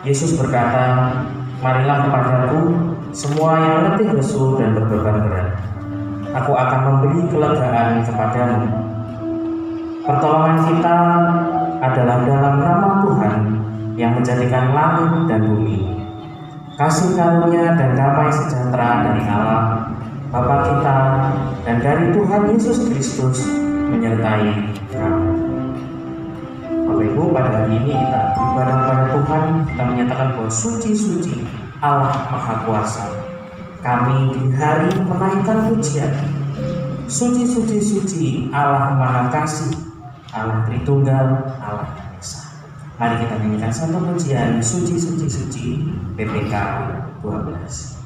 Yesus berkata, "Marilah kepadaku, semua yang letih lesu dan berbeban berat. Aku akan memberi kelegaan kepadamu." Pertolongan kita adalah dalam nama Tuhan yang menjadikan langit dan bumi. Kasih karunia dan damai sejahtera dari Allah Bapa kita dan dari Tuhan Yesus Kristus menyertai kamu. Bapak Ibu, pada hari ini kita beribadah kepada Tuhan. Kita menyatakan bahwa suci-suci Allah Maha Kuasa. Kami di hari menaikkan pujian. Suci-suci Allah Maha Kasih, Allah Tritunggal, Allah yang Esa. Mari kita nyanyikan satu pujian suci-suci PPK 12.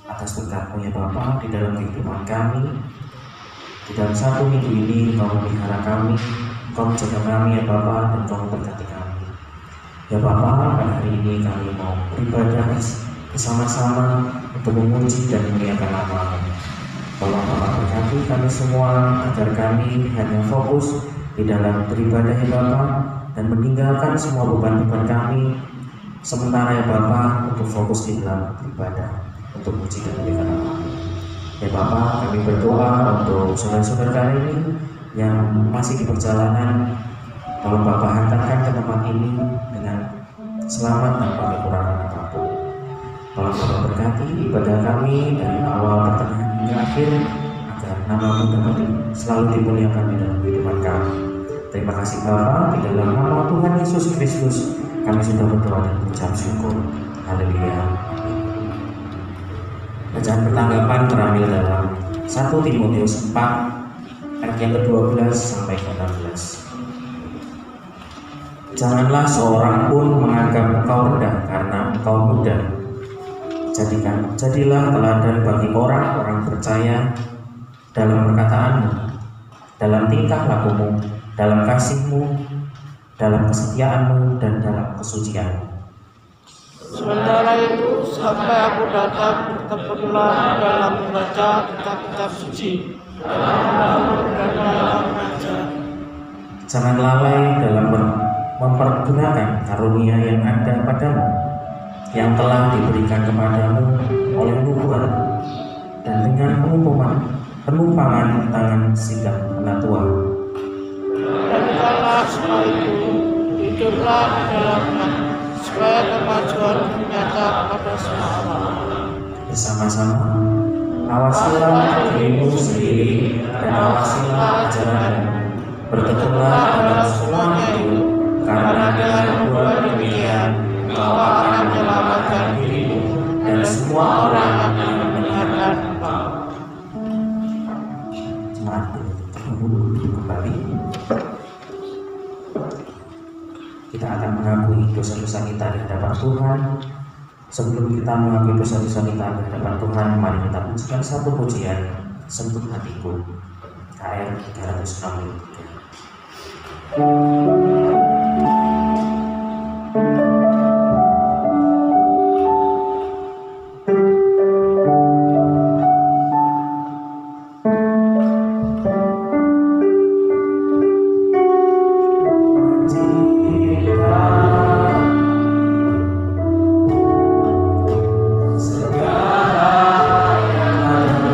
Atas berkat-Mu ya Bapa di dalam kehidupan kami. Di dalam satu minggu ini Engkau memelihara kami, Engkau menjaga kami ya Bapa, dan Engkau memberkati kami. Ya Bapa, pada hari ini kami mau beribadah bersama-sama untuk memuji dan memuliakan nama-Mu. Tolong Bapa berkati kami semua agar kami hanya fokus di dalam beribadah ya Bapa, dan meninggalkan semua beban-beban kami sementara ya Bapa untuk fokus di dalam beribadah, untuk puji dan memuliakan nama-Mu. Ya Bapa, kami berdoa untuk saudara-saudara kami ini yang masih di perjalanan. Tolong Bapa hantarkan ke tempat ini dengan selamat tanpa kekurangan apapun. Tolong Bapa berkati ibadah kami dari awal, pertengahan hingga akhir, agar nama-Mu dapat selalu dimuliakan di dalam kehidupan kami. Terima kasih Bapa, di dalam nama Tuhan Yesus Kristus kami sudah berdoa dan mengucap syukur. Haleluya. Bacaan pertanggapan terambil dalam 1 Timotius 4 ayat yang ke-12 sampai ke-16. Janganlah seorang pun menganggap engkau rendah karena engkau muda. Jadilah teladan bagi orang-orang percaya dalam perkataanmu, dalam tingkah lakumu, dalam kasihmu, dalam kesetiaan-Mu dan dalam kesucian-Mu. Sementara itu, sampai aku datang, bertekunlah dalam membaca kitab-kitab suci dan dalam mengajar. Jangan lalai dalam mempergunakan karunia yang ada padamu, yang telah diberikan kepadamu oleh nubuat, dan dengan penumpangan tangan sidang penatua. Lakukanlah semua itu, hiduplah di dalamnya, supaya kemajuan nyata pada semua orang. Bersama-sama, awasilah dirimu sendiri dan awasilah ajaranmu. Bertekunlah dalam semuanya itu, karena dengan berbuat demikian, engkau akan menyelamatkan dirimu dan semua orang yang mendengarkan engkau. Mari kembali. Kita akan mengakui dosa-dosa kita di hadapan Tuhan. Sebelum kita mengakui dosa-dosa kita di hadapan Tuhan, mari kita pujikan satu pujian, Sentuh Hatiku, KR 363. Segala yang ada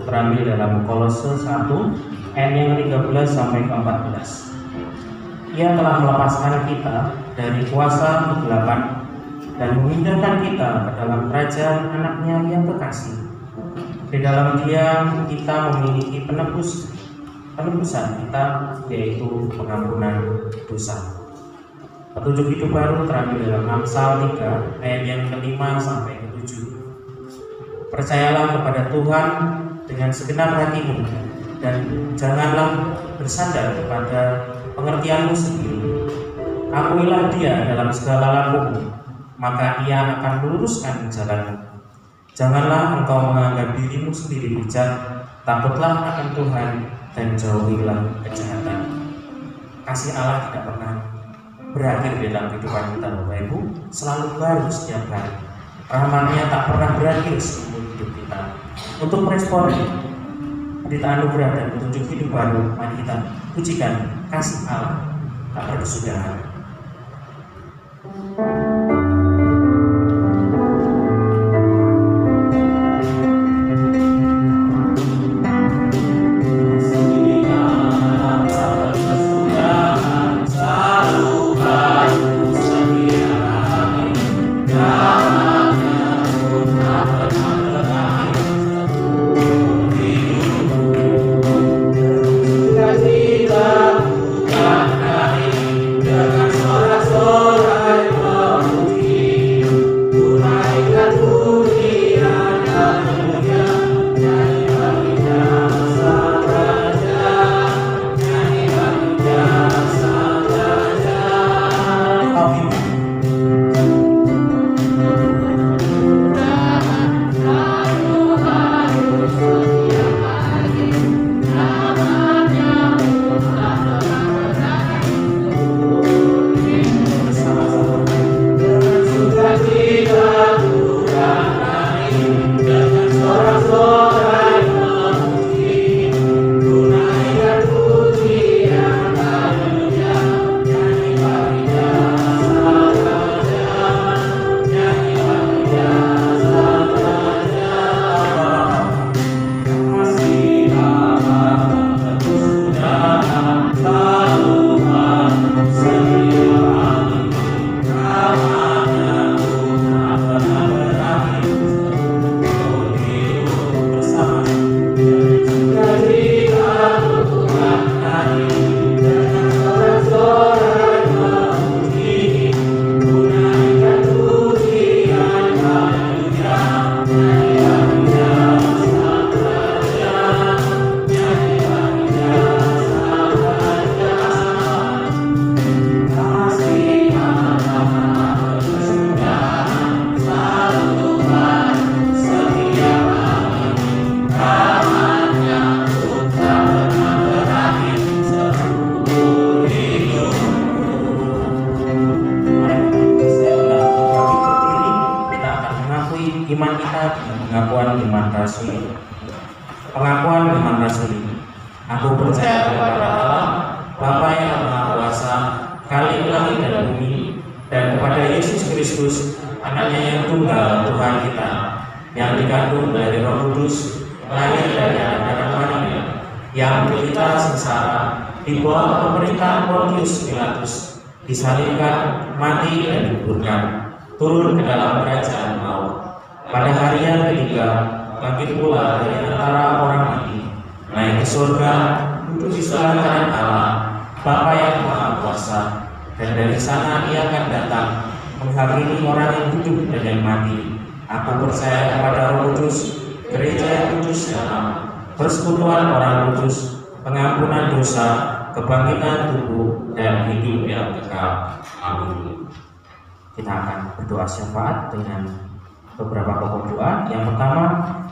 Terambil dalam Kolose 1 ayat yang 13 sampai ke 14. Ia telah melepaskan kita dari kuasa kegelapan dan memindahkan kita ke dalam kerajaan anaknya yang kekasih. Di dalam Dia kita memiliki penebusan kita, yaitu pengampunan dosa. Petunjuk hidup baru terambil dalam Amsal 3 ayat yang ke-5 sampai ke-7. Percayalah kepada Tuhan dengan segenap hatimu dan janganlah bersandar kepada pengertianmu sendiri. Akuilah Dia dalam segala lakumu, maka Ia akan meluruskan jalanmu. Janganlah engkau menganggap dirimu sendiri bijak, takutlah akan Tuhan dan jauhilah kejahatan. Kasih Allah tidak pernah berakhir dalam kehidupan kita, Bapak Ibu, selalu baru setiap hari. Rahmat-Nya tak pernah berakhir seumur hidup kita. Untuk merespon berita anugerah dan petunjuk hidup baru, mari kita pujikan kasih Allah tak berkesudahan. iman kita dengan pengakuan iman rasuli. Pengakuan iman rasuli. Aku percaya kepada Allah, Bapa yang Maha Kuasa, Khalik langit dan bumi, dan kepada Yesus Kristus, Anaknya yang tunggal Tuhan kita, yang dikandung dari Roh Kudus, lahir dari anak Maria, yang menderita sengsara di bawah pemerintahan Pontius Pilatus, disalibkan, mati dan dikuburkan, turun ke dalam kerajaan maut. Pada hari yang ketiga, bangkit pula dari antara orang mati, naik ke surga, duduk di sebelah kanan Allah, Bapa yang Maha Kuasa, dan dari sana Ia akan datang menghakimi orang yang hidup dan yang mati. Aku percaya kepada Roh Kudus, gereja yang kudus dan am, persekutuan orang kudus, pengampunan dosa, kebangkitan tubuh, dan hidup yang kekal. Amin. Kita akan berdoa syafaat dengan beberapa pokok doa. Yang pertama,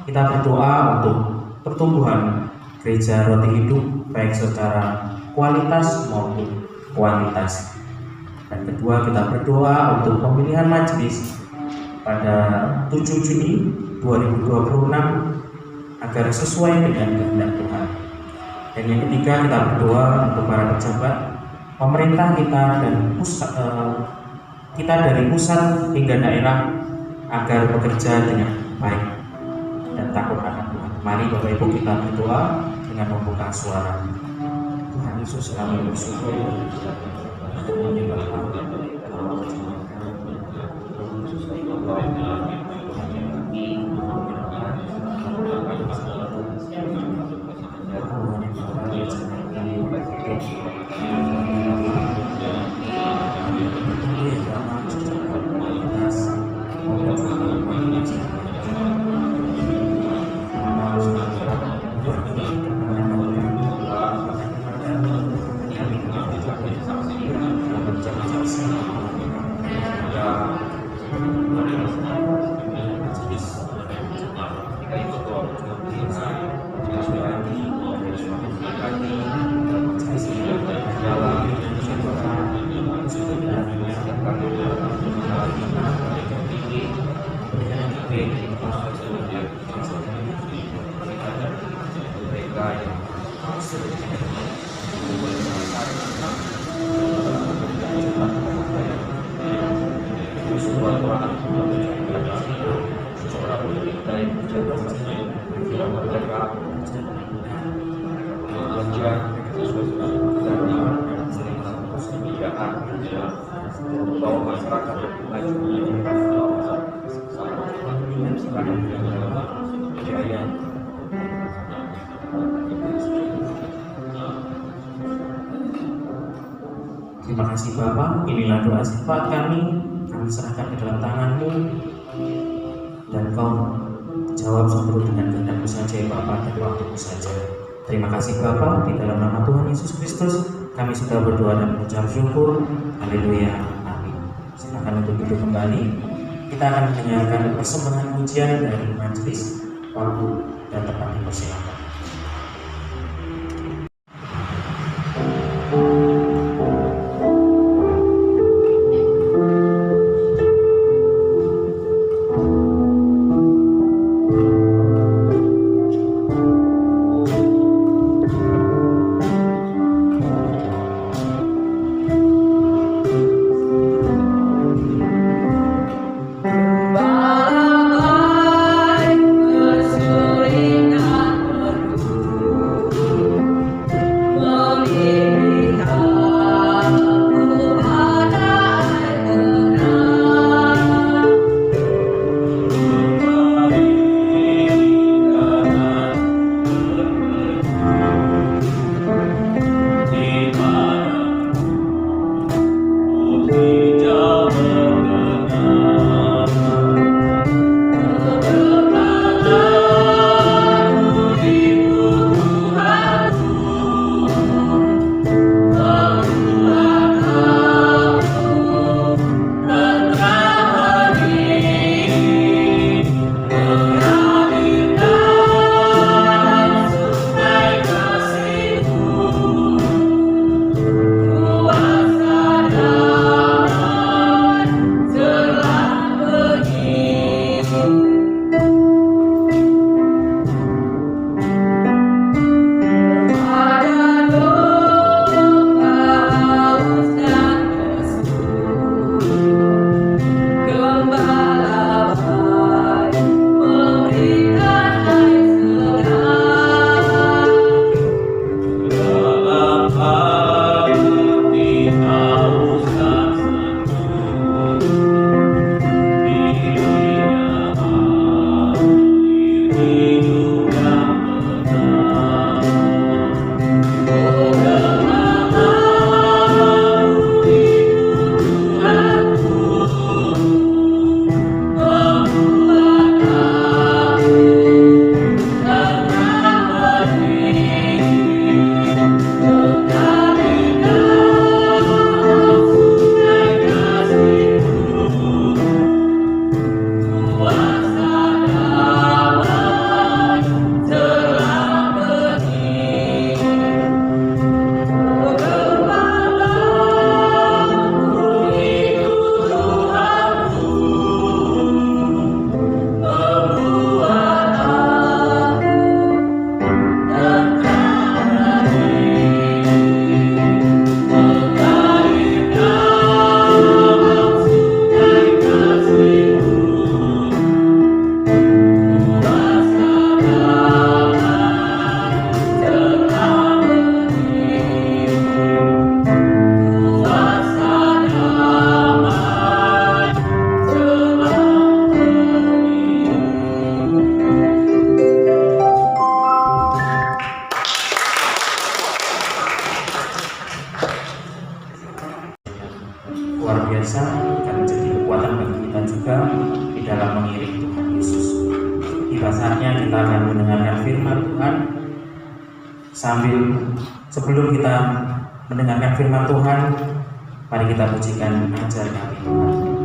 kita berdoa untuk pertumbuhan gereja Roti Hidup baik secara kualitas maupun kuantitas. Dan kedua, kita berdoa untuk pemilihan majelis pada 7 Juni 2026 agar sesuai dengan kehendak Tuhan. Dan yang ketiga, kita berdoa untuk para pejabat pemerintah kita dan kita dari pusat hingga daerah agar bekerja dengan baik dan takut akan Tuhan. Mari Bapak Ibu kita berdoa dengan membuka suara. Tuhan Yesus, kami bersyukur Terima kasih Bapa, inilah doa syafaat kami serahkan ke dalam tangan-Mu, dan Kau jawab seluruh dengan kehendak-Mu saja ya Bapa, dan waktu-Mu saja. Terima kasih Bapa, di dalam nama Tuhan Yesus Kristus kami sudah berdoa dan mengucap syukur. Haleluya, amin. Silakan untuk duduk kembali. Kita akan mendengarkan persembahan pujian dari majelis. Waktu dan tempat dipersilakan. Balabai bersulingan Sebelum kita mendengarkan firman Tuhan, mari kita pujikan ajar kami Tuhan.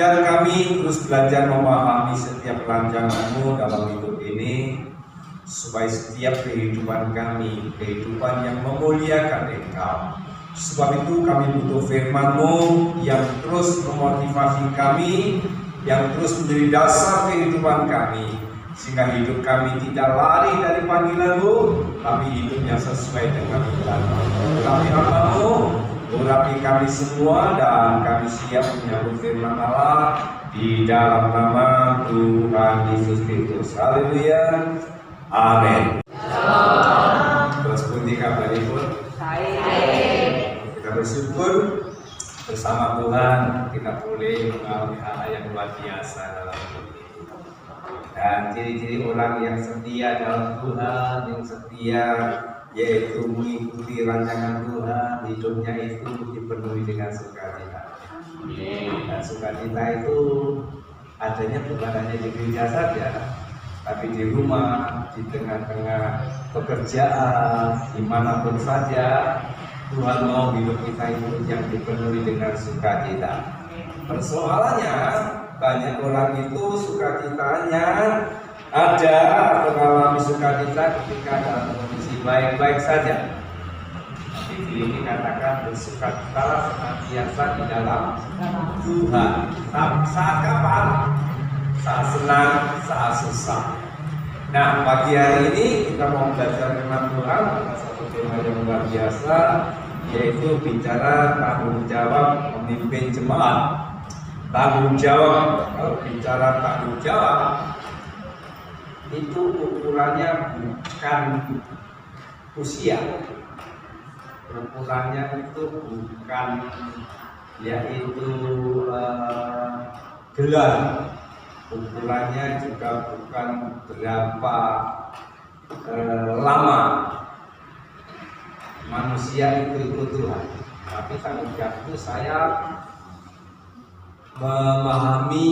Ajar kami terus belajar memahami setiap rancangan-Mu dalam hidup ini, supaya setiap kehidupan kami, kehidupan yang memuliakan Engkau. Sebab itu kami butuh firman-Mu yang terus memotivasi kami, yang terus menjadi dasar kehidupan kami, sehingga hidup kami tidak lari dari panggilan-Mu, tapi hidupnya sesuai dengan firman-Mu. Urapi hamba-Mu, urapi kami semua, dan kami siap menyambut firman Allah di dalam nama Tuhan Yesus Kristus. Haleluya. Amin. Terus pundi kabar ibu? Kita bersyukur bersama Tuhan kita boleh mengalami hal yang luar biasa dalam hidup ini. Dan ciri-ciri orang yang setia dalam Tuhan, yang setia yaitu mengikuti rancangan Tuhan, hidupnya itu dipenuhi dengan sukacita. Dan sukacita itu adanya bukan hanya di gereja saja, tapi di rumah, di tengah-tengah pekerjaan, dimanapun saja Tuhan mau hidup kita itu yang dipenuhi dengan sukacita. Persoalannya banyak orang itu sukacitanya ada atau mengalami sukacita ketika dalam kondisi baik-baik saja. Tapi ini katakan bersukacita senantiasa di dalam Tuhan. Saat kapan? Saat senang, saat susah. Nah, pagi hari ini kita mau belajar firman Tuhan, ada satu tema yang luar biasa, yaitu bicara tanggung jawab memimpin jemaat. Tanggung jawab, kalau bicara tanggung jawab, itu ukurannya bukan usia, ukurannya itu bukan yaitu gelar, ukurannya juga bukan berapa lama manusia itu ikut Tuhan, tapi tanggung jawab itu saya memahami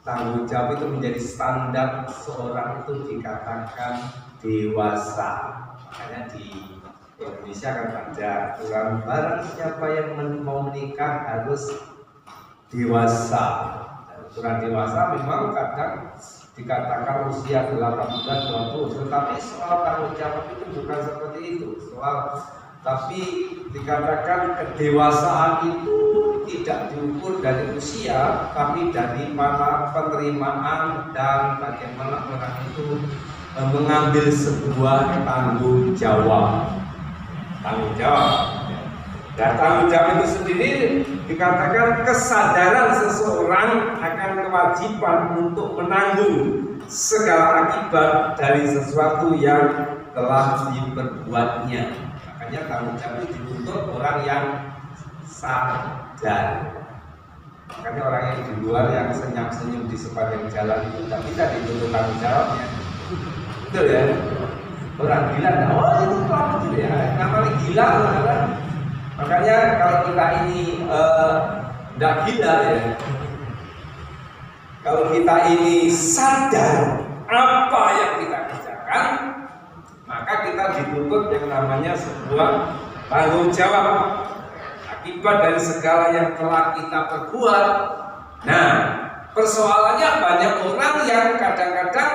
tanggung jawab itu menjadi standar seorang itu dikatakan dewasa. Makanya di Indonesia kan ada aturan barang siapa yang mau menikah harus dewasa. Aturan dewasa memang kadang dikatakan usia 18 20, tetapi soal tanggung jawab itu bukan seperti itu. Tapi dikatakan kedewasaan itu tidak diukur dari usia, tapi dari mana penerimaan dan bagaimana orang itu mengambil sebuah tanggung jawab. Tanggung jawab. Dan tanggung jawab itu sendiri dikatakan kesadaran seseorang akan kewajiban untuk menanggung segala akibat dari sesuatu yang telah diperbuatnya. Makanya tanggung jawab itu dituntut orang yang sadar. Makanya orang yang di luar yang senyum-senyum di sepanjang jalan itu tidak bisa dituntut tanggung jawabnya. Betul ya? Orang gila, oh itu apa itu ya? Namanya gila kan? Makanya kalau kita ini tidak gila ya, kalau kita ini sadar apa yang kita kerjakan, maka kita dituntut yang namanya sebuah tanggung jawab akibat dari segala yang telah kita perbuat. Nah, persoalannya banyak orang yang kadang-kadang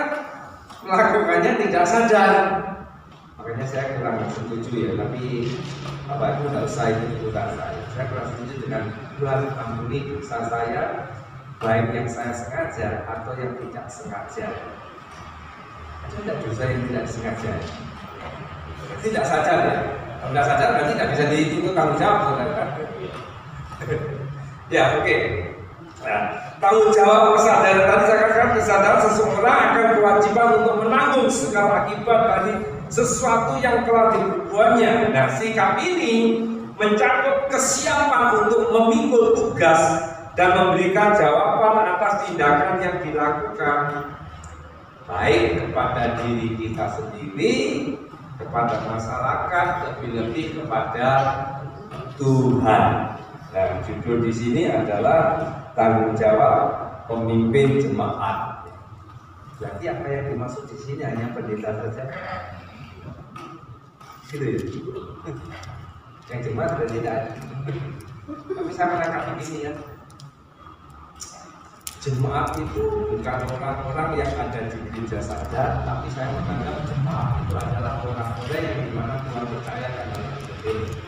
melakukannya tidak sadar. Makanya saya kurang setuju ya, tapi Bapak Ibu tidak usah ikut-ikutan saya. Saya kurang setuju dengan Tuhan ampuni dosa saya, baik yang saya sengaja atau yang tidak sengaja. Ada dosa yang tidak sengaja, tidak sadar ya. Kalau tidak sadar berarti tidak bisa dituntut tanggung jawab, saudara. Ya, oke. Nah, tanggung jawab kesadaran tadi saya katakan kesadaran seseorang akan kewajiban untuk menanggung segala akibat dari sesuatu yang telah diperbuatnya. Nah, sikap ini mencakup kesiapan untuk memikul tugas dan memberikan jawaban atas tindakan yang dilakukan, baik kepada diri kita sendiri, kepada masyarakat, lebih-lebih kepada Tuhan. Nah, judul di sini adalah tanggung jawab pemimpin jemaat. Berarti apa yang dimaksud di sini hanya pendeta saja? Gitu ya? Yang jemaat sudah tidak ada. Tapi saya menangkap begini ya. jemaat itu bukan orang-orang yang ada di gereja saja, tapi saya menganggap jemaat itu adalah orang-orang yang dimana Tuhan percayakan dalam hidup ini.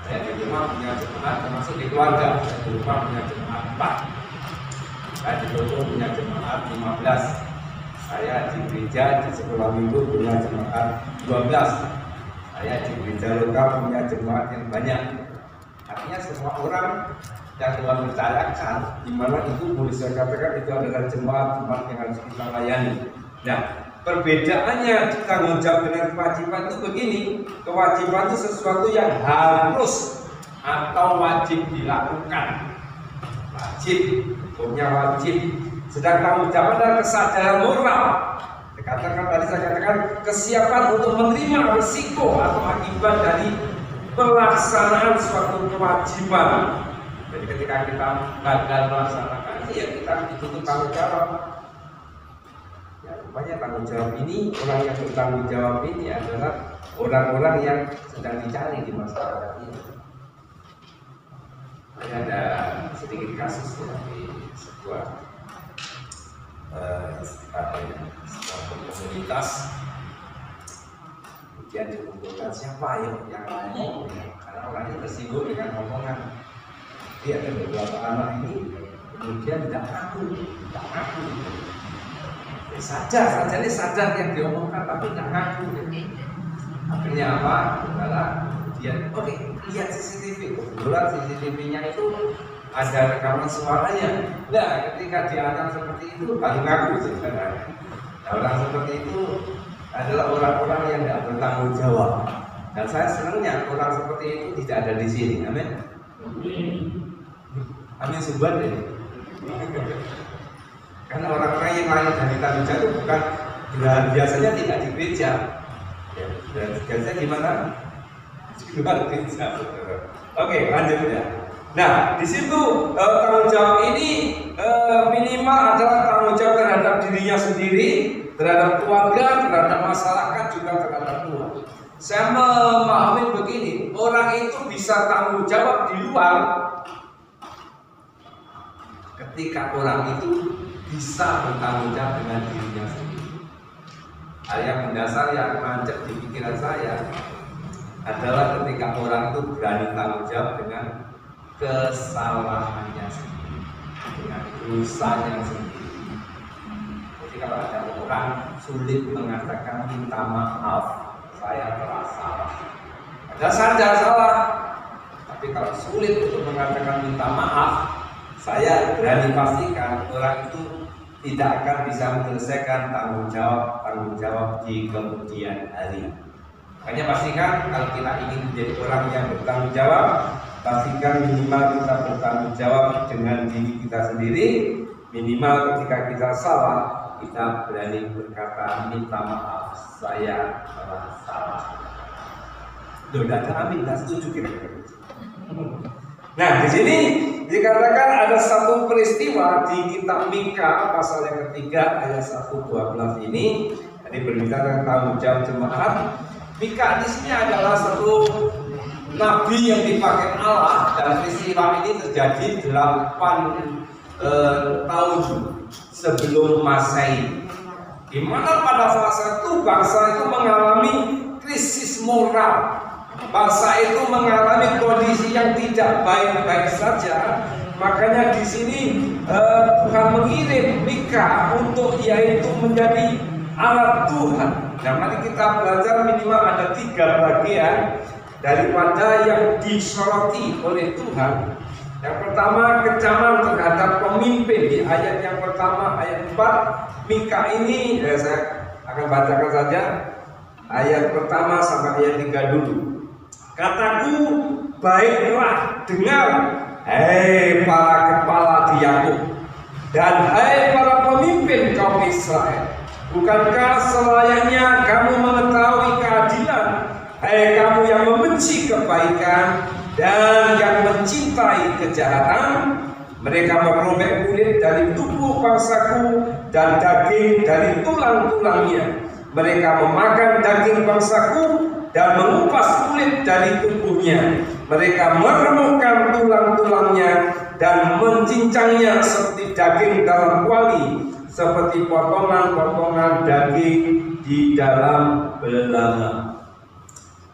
Saya di rumah punya jemaat, termasuk di keluarga. Saya di rumah punya jemaat 4. Saya di Bogor punya jemaat 15. Saya di gereja di sekolah minggu punya jemaat 12. Saya di gereja lokal punya jemaat yang banyak. Artinya semua orang yang Tuhan percayakan, di mana itu boleh saya katakan itu adalah jemaat yang harus kita layani. Nah, perbedaannya tanggung jawab dengan kewajiban itu begini. Kewajiban itu sesuatu yang harus atau wajib dilakukan. Wajib, hukumnya wajib. Sedang tanggung jawab adalah kesadaran moral. Dikatakan tadi saya katakan kesiapan untuk menerima risiko atau akibat dari pelaksanaan suatu kewajiban. Jadi ketika kita gagal melaksanakan, ya kita dituntut tanggung jawab. Ya, rupanya tanggung jawab ini, orang yang bertanggung jawab ini adalah orang-orang yang sedang dicari di masyarakat ini. Ada sedikit kasus ya, di sebuah komunitas. Kemudian dikumpulkan siapa yang ngomong, karena orangnya tersinggung dengan omongan. Dia ada beberapa anak ini, kemudian tidak ngaku. Sadar yang diomongkan, tapi tidak ngaku. Akhirnya apa? Adalah kemudian, oke, lihat CCTV. Kebetulan CCTV-nya itu ada rekaman suaranya. Nah, ketika diancam seperti itu, baru ngaku sebenarnya. Nah, orang seperti itu adalah orang-orang yang tidak bertanggung jawab. Dan saya senangnya orang seperti itu tidak ada di sini. Amin. Amin subhan ini. Karena orang-orang yang lain dari tanggung jawab itu bukan biasanya tidak di gereja. Biasanya gimana? Di luar gereja. Oke, lanjut ya. Nah, di situ tanggung jawab ini minimal adalah tanggung jawab terhadap dirinya sendiri, terhadap keluarga, terhadap masyarakat, juga terhadap Tuhan. Saya memahami begini, orang itu bisa tanggung jawab di luar ketika orang itu bisa bertanggung jawab dengan dirinya sendiri. Hal yang mendasar yang mancep di pikiran saya adalah ketika orang itu berani tanggung jawab dengan kesalahannya sendiri, dengan dosanya sendiri. Jadi kalau ada orang sulit mengatakan minta maaf, saya telah salah. Ada sadar salah, tapi kalau sulit untuk mengatakan minta maaf, saya berani pastikan orang itu tidak akan bisa menyelesaikan tanggung jawab di kemudian hari. Makanya pastikan kalau kita ingin menjadi orang yang bertanggung jawab, pastikan minimal kita bertanggung jawab dengan diri kita sendiri. Minimal ketika kita salah, kita berani berkata minta maaf, saya telah salah. Sudah ada amin, tidak setuju kira-kira. Nah, di sini dikatakan ada satu peristiwa di kitab Mika pasal yang ketiga ayat 1-12 ini. Jadi berbicara tentang tanggung jawab jemaat. Mika di sini adalah satu nabi yang dipakai Allah, dan peristiwa ini terjadi 8 tahun sebelum Masehi. Di mana pada fase itu bangsa itu mengalami krisis moral. Bangsa itu mengalami kondisi yang tidak baik-baik saja. Makanya di sini Tuhan mengirim Mika untuk yaitu menjadi alat Tuhan. Nah, mari kita belajar minimal ada 3 bagian daripada yang disoroti oleh Tuhan. Yang pertama, kecaman terhadap pemimpin. Di ayat yang pertama, ayat 4, Mika ini saya akan bacakan saja ayat pertama sampai ayat 3 dulu. Kataku, baiklah dengar, hei para kepala di Yakub, dan hei para pemimpin kaum Israel. Bukankah selayaknya kamu mengetahui keadilan, hei kamu yang membenci kebaikan dan yang mencintai kejahatan? Mereka merobek kulit dari tubuh bangsaku dan daging dari tulang-tulangnya. Mereka memakan daging bangsaku dan mengupas kulit dari tubuhnya. Mereka meremukkan tulang-tulangnya dan mencincangnya seperti daging dalam kuali, seperti potongan-potongan daging di dalam belanga.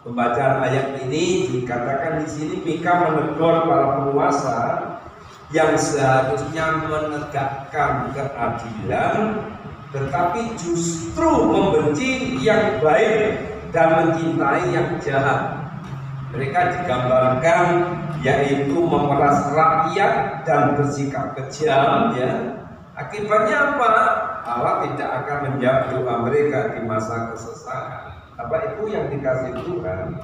Pembacaan ayat ini dikatakan di sini Mika menegur para penguasa yang seharusnya menegakkan keadilan, tetapi justru membenci yang baik dan mencintai yang jahat. Mereka digambarkan yaitu memeras rakyat dan bersikap kejam, ya. Akibatnya apa? Allah tidak akan menjawab doa mereka di masa kesesakan. Bapak Ibu yang dikasih Tuhan,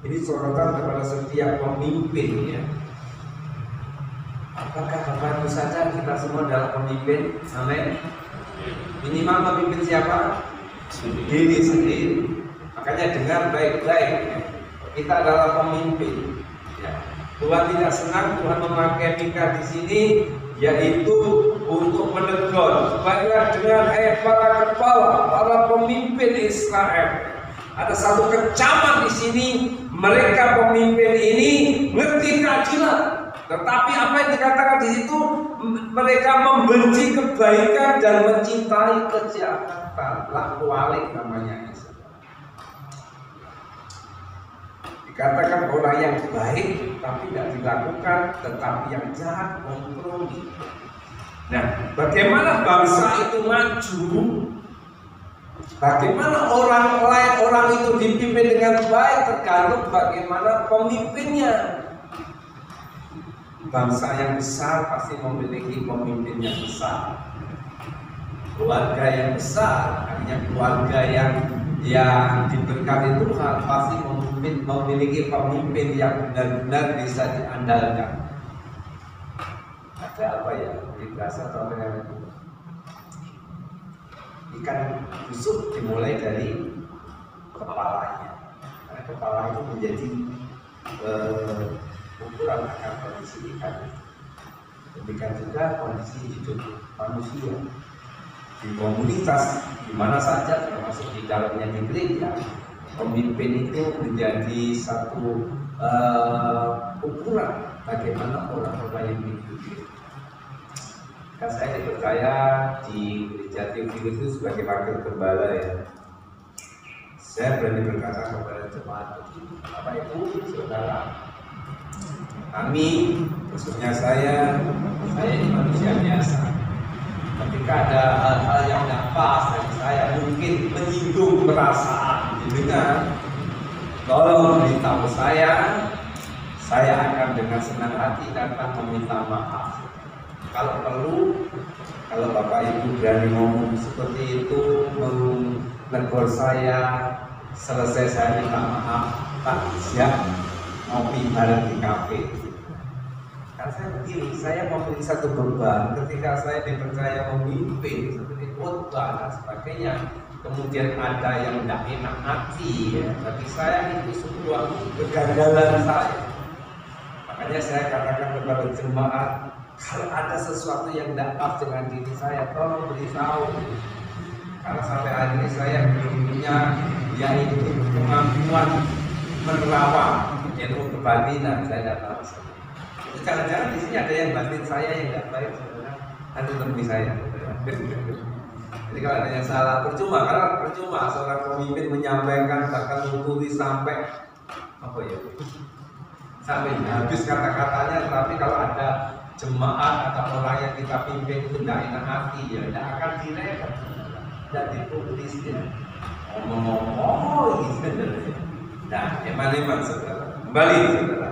ini sorotan kepada setiap pemimpin, ya. Apakah Bapak Ibu sadar kita semua adalah pemimpin? Amin. Minimal pemimpin siapa? Diri sendiri. Makanya dengar baik-baik, kita adalah pemimpin. Ya. Tuhan tidak senang Tuhan memakai Mika di sini, yaitu untuk menegur. Baiklah dengan para kepala, para pemimpin Israel. Ada satu kecaman di sini, mereka pemimpin ini ngerti keadilan, tetapi apa yang dikatakan di situ, mereka membenci kebaikan dan mencintai kejahatan. Lakualik namanya. Dikatakan orang yang baik tapi tidak dilakukan, tetapi yang jahat kompromi. Nah, bagaimana bangsa itu maju? Bagaimana orang itu dipimpin dengan baik tergantung bagaimana pemimpinnya. Bangsa yang besar pasti memiliki pemimpin yang besar. Keluarga yang besar, artinya keluarga yang diberkati Tuhan pasti memiliki pemimpin yang benar-benar bisa diandalkan. Ada apa ya? Berasa atau dengan itu? Ikan busuk dimulai dari kepalanya. Karena kepala itu menjadi ukuran akan kondisi ikan. Demikian juga kondisi hidup manusia di komunitas, di mana saja, termasuk di dalamnya di gereja. Pemimpin itu menjadi satu ukuran bagaimana orang-orang yang hidup. Kan saya dipercaya di gereja Theophilus itu sebagai wakil gembala, ya. Saya berani berkata kepada jemaat begini, Bapak Ibu, Saudara, kami, khususnya saya ini manusia biasa. Ketika ada hal-hal yang tidak pas dari saya, mungkin menyinggung perasaan dengan, tolong beritahu saya akan dengan senang hati datang meminta maaf. Kalau perlu, kalau Bapak Ibu berani ngomong seperti itu, menegur saya, selesai saya minta maaf, tak siap ngopi bareng di kafe. Karena saya begini, saya memiliki satu beban ketika saya dipercaya memimpin seperti khotbah dan sebagainya. Kemudian ada yang tidak enak hati, ya. Bagi saya itu sebuah kegagalan saya. Makanya saya katakan kepada jemaat, kalau ada sesuatu yang tidak pas dengan diri saya, tolong beritahu. Karena sampai hari ini saya belum punya yaitu kemampuan menerawang ilmu kebatinan, saya tidak tahu. Jangan-jangan di sini ada yang batin saya yang tidak baik, saudara. Nanti temui saya. Jadi kalau ada yang salah, percuma. Karena percuma seorang pemimpin menyampaikan bahkan menutupi sampai apa ya? Sampai habis kata-katanya, tetapi kalau ada jemaat atau orang yang kita pimpin itu tidak enak hati, ya tidak akan direspon, tidak dipublis, ya. Ngomong-ngomong gitu. Nah, eman-eman saudara. Kembali saudara.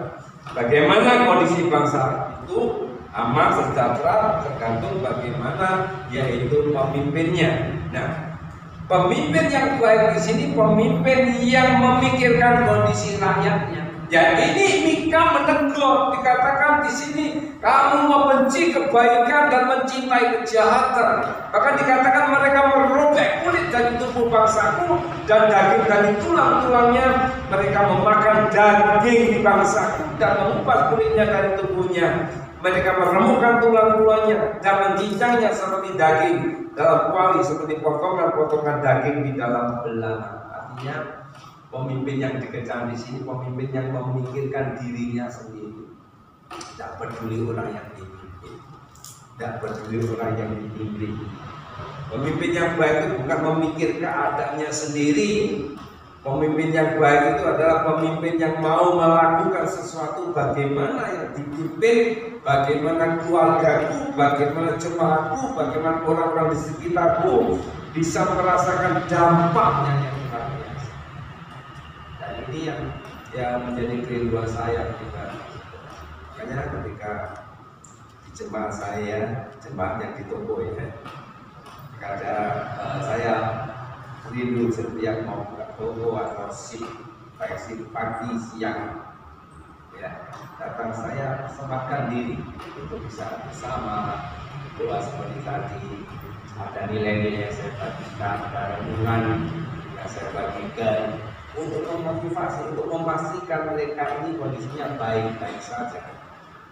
Bagaimana kondisi bangsa itu aman sejahtera tergantung bagaimana yaitu pemimpinnya. Nah, pemimpin yang baik di sini pemimpin yang memikirkan kondisi rakyatnya. Ya, ini Mika menegur, dikatakan di sini kamu membenci kebaikan dan mencintai kejahatan. Bahkan dikatakan mereka merobek kulit dari tubuh bangsaku dan daging dari tulang-tulangnya. Mereka memakan daging di bangsaku dan mengupas kulitnya dari tubuhnya. Mereka meremukkan tulang-tulangnya dan mencincangnya seperti daging dalam kuali, seperti potongan-potongan daging di dalam belanga. Artinya pemimpin yang dikejar di sini pemimpin yang memikirkan dirinya sendiri. Tidak peduli orang yang dipimpin, tidak peduli orang yang dipimpin. Pemimpin yang baik itu bukan memikir keadaannya sendiri. Pemimpin yang baik itu adalah pemimpin yang mau melakukan sesuatu bagaimana yang dipimpin, bagaimana keluargaku, bagaimana jemaatku, bagaimana orang-orang di sekitarku bisa merasakan dampaknya yang luar biasa. Dan ini yang menjadi kerinduan saya juga. Makanya ketika di jemaat saya, jemaat yang di toko ya, kadang saya rindu setiap mau buka toko atau baik shift pagi, siang, ya, datang saya sempatkan diri untuk bisa bersama doa seperti tadi. Ada nilai-nilai yang saya bagikan, ada renungan yang saya bagikan untuk memotivasi, untuk memastikan mereka ini kondisinya baik-baik saja.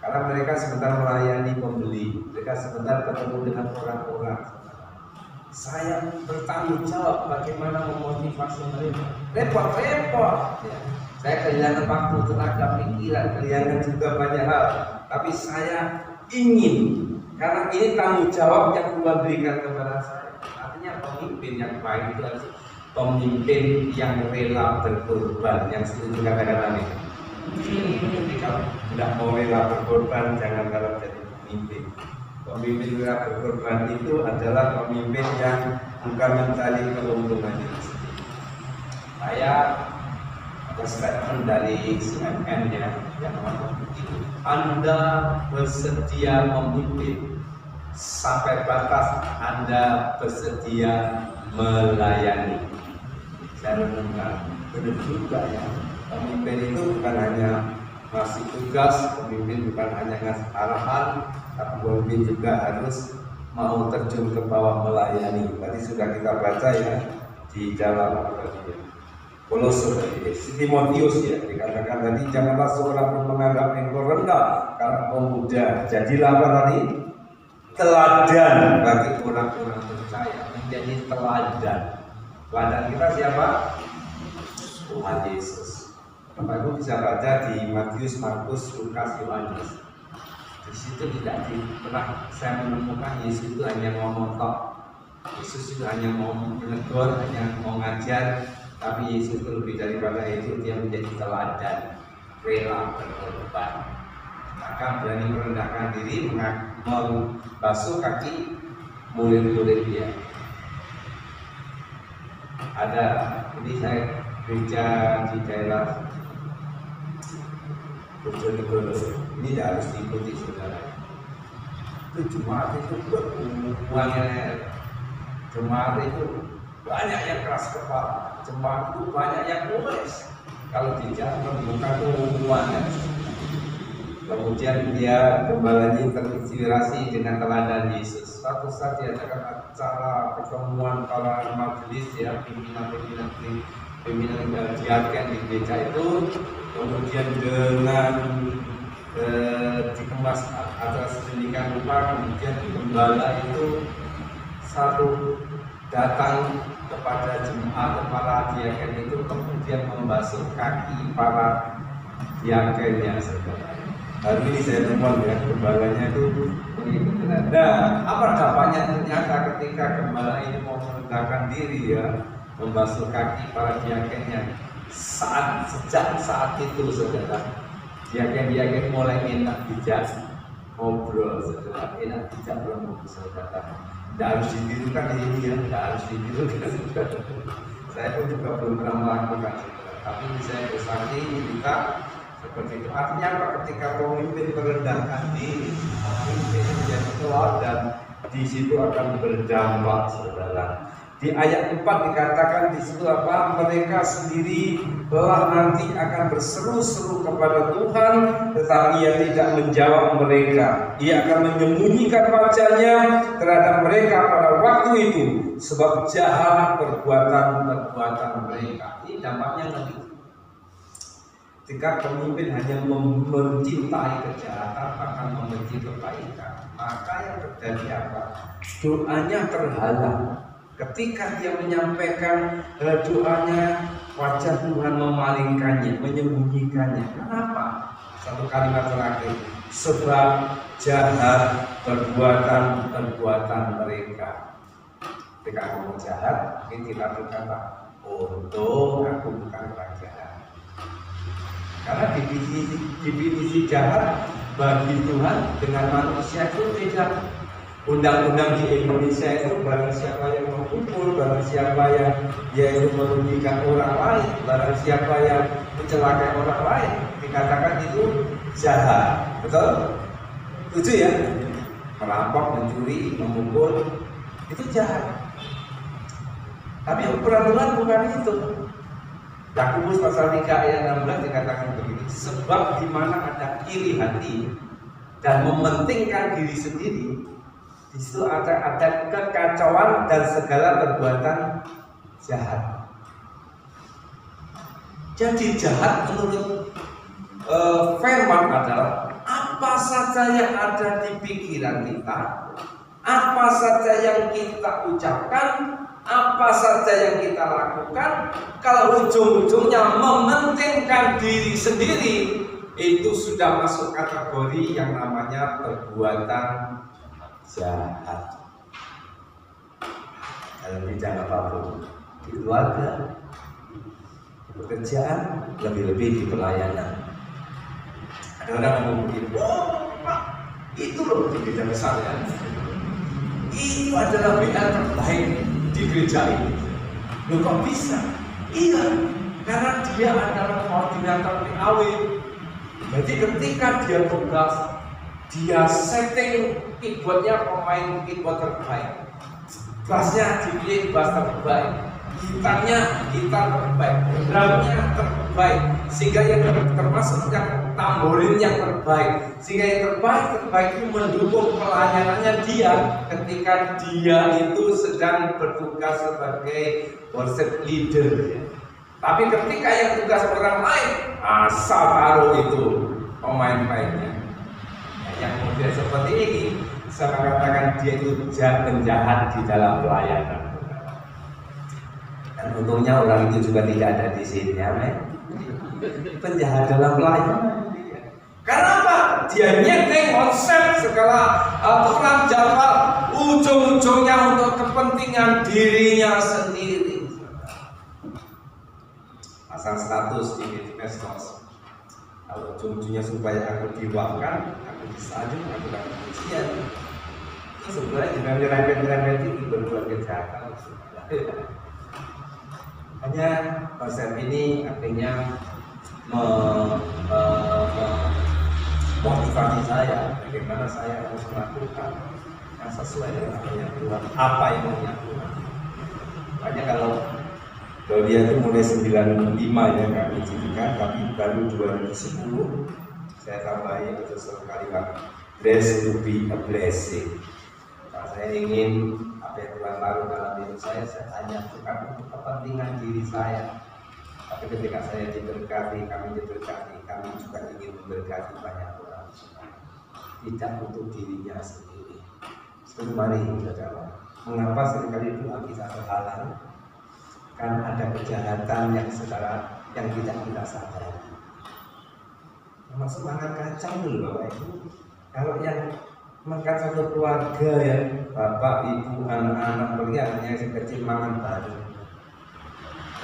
Karena mereka sebentar melayani pembeli, mereka sebentar ketemu dengan orang-orang. Saya bertanggung jawab bagaimana memotivasi mereka. Repot-repot. Ya. Saya kehilangan waktu, tenaga, pikiran, kehilangan juga banyak hal. Tapi saya ingin, karena ini tanggung jawab yang Tuhan berikan kepada saya. Artinya pemimpin yang baik itu adalah pemimpin yang rela berkorban. Yang setuju kata-kata ini. Jadi kalau tidak mau rela berkorban, jangan kalau jadi pemimpin. Pemimpin rela berkorban itu adalah pemimpin yang bukan mencari keuntungan diri sendiri. Saya ada statement dari CNN ya, yang Anda bersedia memimpin sampai batas Anda bersedia melayani. Saya renungkan, benar juga ya. Pemimpin itu bukan hanya ngasih tugas, pemimpin bukan hanya ngasih arahan, tapi pemimpin juga harus mau terjun ke bawah melayani. Tadi sudah kita baca ya di dalam Kolose, Timotius ya, dikatakan tadi janganlah seorang pun menganggap engkau rendah karena engkau muda. Jadilah apa tadi? Teladan bagi orang-orang percaya, menjadi teladan. Teladan kita siapa? Tuhan Yesus. Bapak Ibu bisa baca di Matius, Markus, Lukas, Yohanes. Di situ tidak pernah saya menemukan Yesus itu hanya ngomong tok. Yesus itu hanya mau menegur, hanya mau ngajar, tapi Yesus itu lebih daripada itu, dia menjadi teladan, rela berkorban. Maka berani merendahkan diri, membasuh kaki murid-murid dia. Ada, ini saya gereja di daerah Bojonegoro, ini tidak harus diikuti saudara. Itu jemaat itu banyak, jemaat itu banyak yang keras kepala, jemaat itu banyak yang nulis. Kalau di jalan bukan umumannya. Kemudian dia gembalanya terinspirasi dengan teladan Yesus. Suatu saat diadakan acara pertemuan para majelis ya, pimpinan diaken di gereja itu. Kemudian dengan dikemas atas sedemikian rupa, kemudian gembala itu satu datang kepada jemaat para diaken itu, kemudian membasuh kaki para diakennya saudara. Hari ini saya telepon ya, gembalanya itu mengikuti. Nah, apa dampaknya ternyata ketika gembala ini mau merendahkan diri ya, membasuh kaki para diakennya. Sejak saat itu saudara, diaken mulai enak bijak ngobrol saudara, enak bijak ngomong saudara. Tidak harus ditirukan ini ya, tidak harus ditirukan saudara. Saya pun juga belum pernah melakukan saudara, tapi saya bersaksi kita seperti itu. Artinya apa? Ketika pemimpin merendahkan diri, pemimpin menjadi teladan, di situ akan berdampak saudara. Di ayat 4 dikatakan di situ apa? Mereka sendiri telah nanti akan berseru-seru kepada Tuhan, tetapi Ia tidak menjawab mereka. Ia akan menyembunyikan wajahnya terhadap mereka pada waktu itu, sebab jahat perbuatan-perbuatan mereka. Ini dampaknya nanti. Jika pemimpin hanya mencintai kejahatan, akan membenci kebaikan, maka yang terjadi apa? Doanya terhalang. Ketika dia menyampaikan doanya, wajah Tuhan memalingkannya, menyembunyikannya. Kenapa? Satu kalimat terakhir, sebab jahat perbuatan mereka. Ketika kamu jahat, mungkin kita berkata, untung aku bukan orang jahat. Karena definisi jahat bagi Tuhan dengan manusia itu beda. Undang-undang di Indonesia itu barang siapa yang memukul, barang siapa yang dia itu merugikan orang lain, barang siapa yang mencelakai orang lain, dikatakan itu jahat. Betul? Setuju ya? Merampok, mencuri, memukul, itu jahat. Tapi ukuran Tuhan bukan itu. Yakobus pasal 3 ayat 16 dikatakan begini, sebab di mana ada iri hati dan mementingkan diri sendiri, di situ ada kekacauan dan segala perbuatan jahat. Jadi jahat menurut firman adalah apa saja yang ada di pikiran kita, apa saja yang kita ucapkan, apa saja yang kita lakukan, kalau ujung-ujungnya mementingkan diri sendiri, itu sudah masuk kategori yang namanya perbuatan jahat. Dalam bidang apapun, di keluarga, pekerjaan, lebih-lebih di pelayanan. Ada orang ngomong begini, oh Pak, itu loh di gereja besar ya, itu adalah WA terbaik di gereja ini. Loh kok bisa? Iya, karena dia adalah koordinator PAW. Jadi ketika dia tugas, dia setting keyboardnya pemain keyboard terbaik, bassnya dipilih bass terbaik, gitarnya gitar terbaik, drumnya terbaik, sehingga yang termasuk yang tamborin yang terbaik, sehingga yang terbaik itu mendukung pelayanannya dia ketika dia itu sedang bertugas sebagai worship leader. Tapi ketika yang tugas orang lain, asal taruh itu pemain-pemainnya. Yang model seperti ini, saya katakan dia itu penjahat di dalam pelayanan. Dan untungnya orang itu juga tidak ada di sini, ya, penjahat dalam pelayanan. Karena apa? Dia nyeting konsep segala aturan jadwal, ujung-ujungnya untuk kepentingan dirinya sendiri. Pasang status di medsos. Kalau ujung-ujungnya supaya aku diwakilkan, aku disanjung, aku dapat pujian. Itu sebenarnya dengan nyerempet-nyerempet itu berbuat kejahatan. Hanya konsep ini akhirnya motivasi saya, bagaimana saya harus melakukan yang sesuai dengan Tuhan, apa yang maunya Tuhan. Makanya kalau dia itu mulai 95 ya kami jadikan, tapi baru 2010 saya tambahin itu satu kalimat, blessed to be a blessing. Nah, saya ingin apa yang Tuhan taruh dalam hidup saya hanya bukan untuk kepentingan diri saya, tapi ketika saya diberkati, kami juga ingin memberkati banyak orang, tidak untuk dirinya sendiri. Sebelum mari saudara, mengapa seringkali doa kita terhalang? Karena ada kejahatan yang tidak kita sadari. Termasuk makan kacang dulu Bapak Ibu. Kalau yang makan satu keluarga ya, bapak, ibu, anak-anak, pergi anaknya yang kecil makan bareng.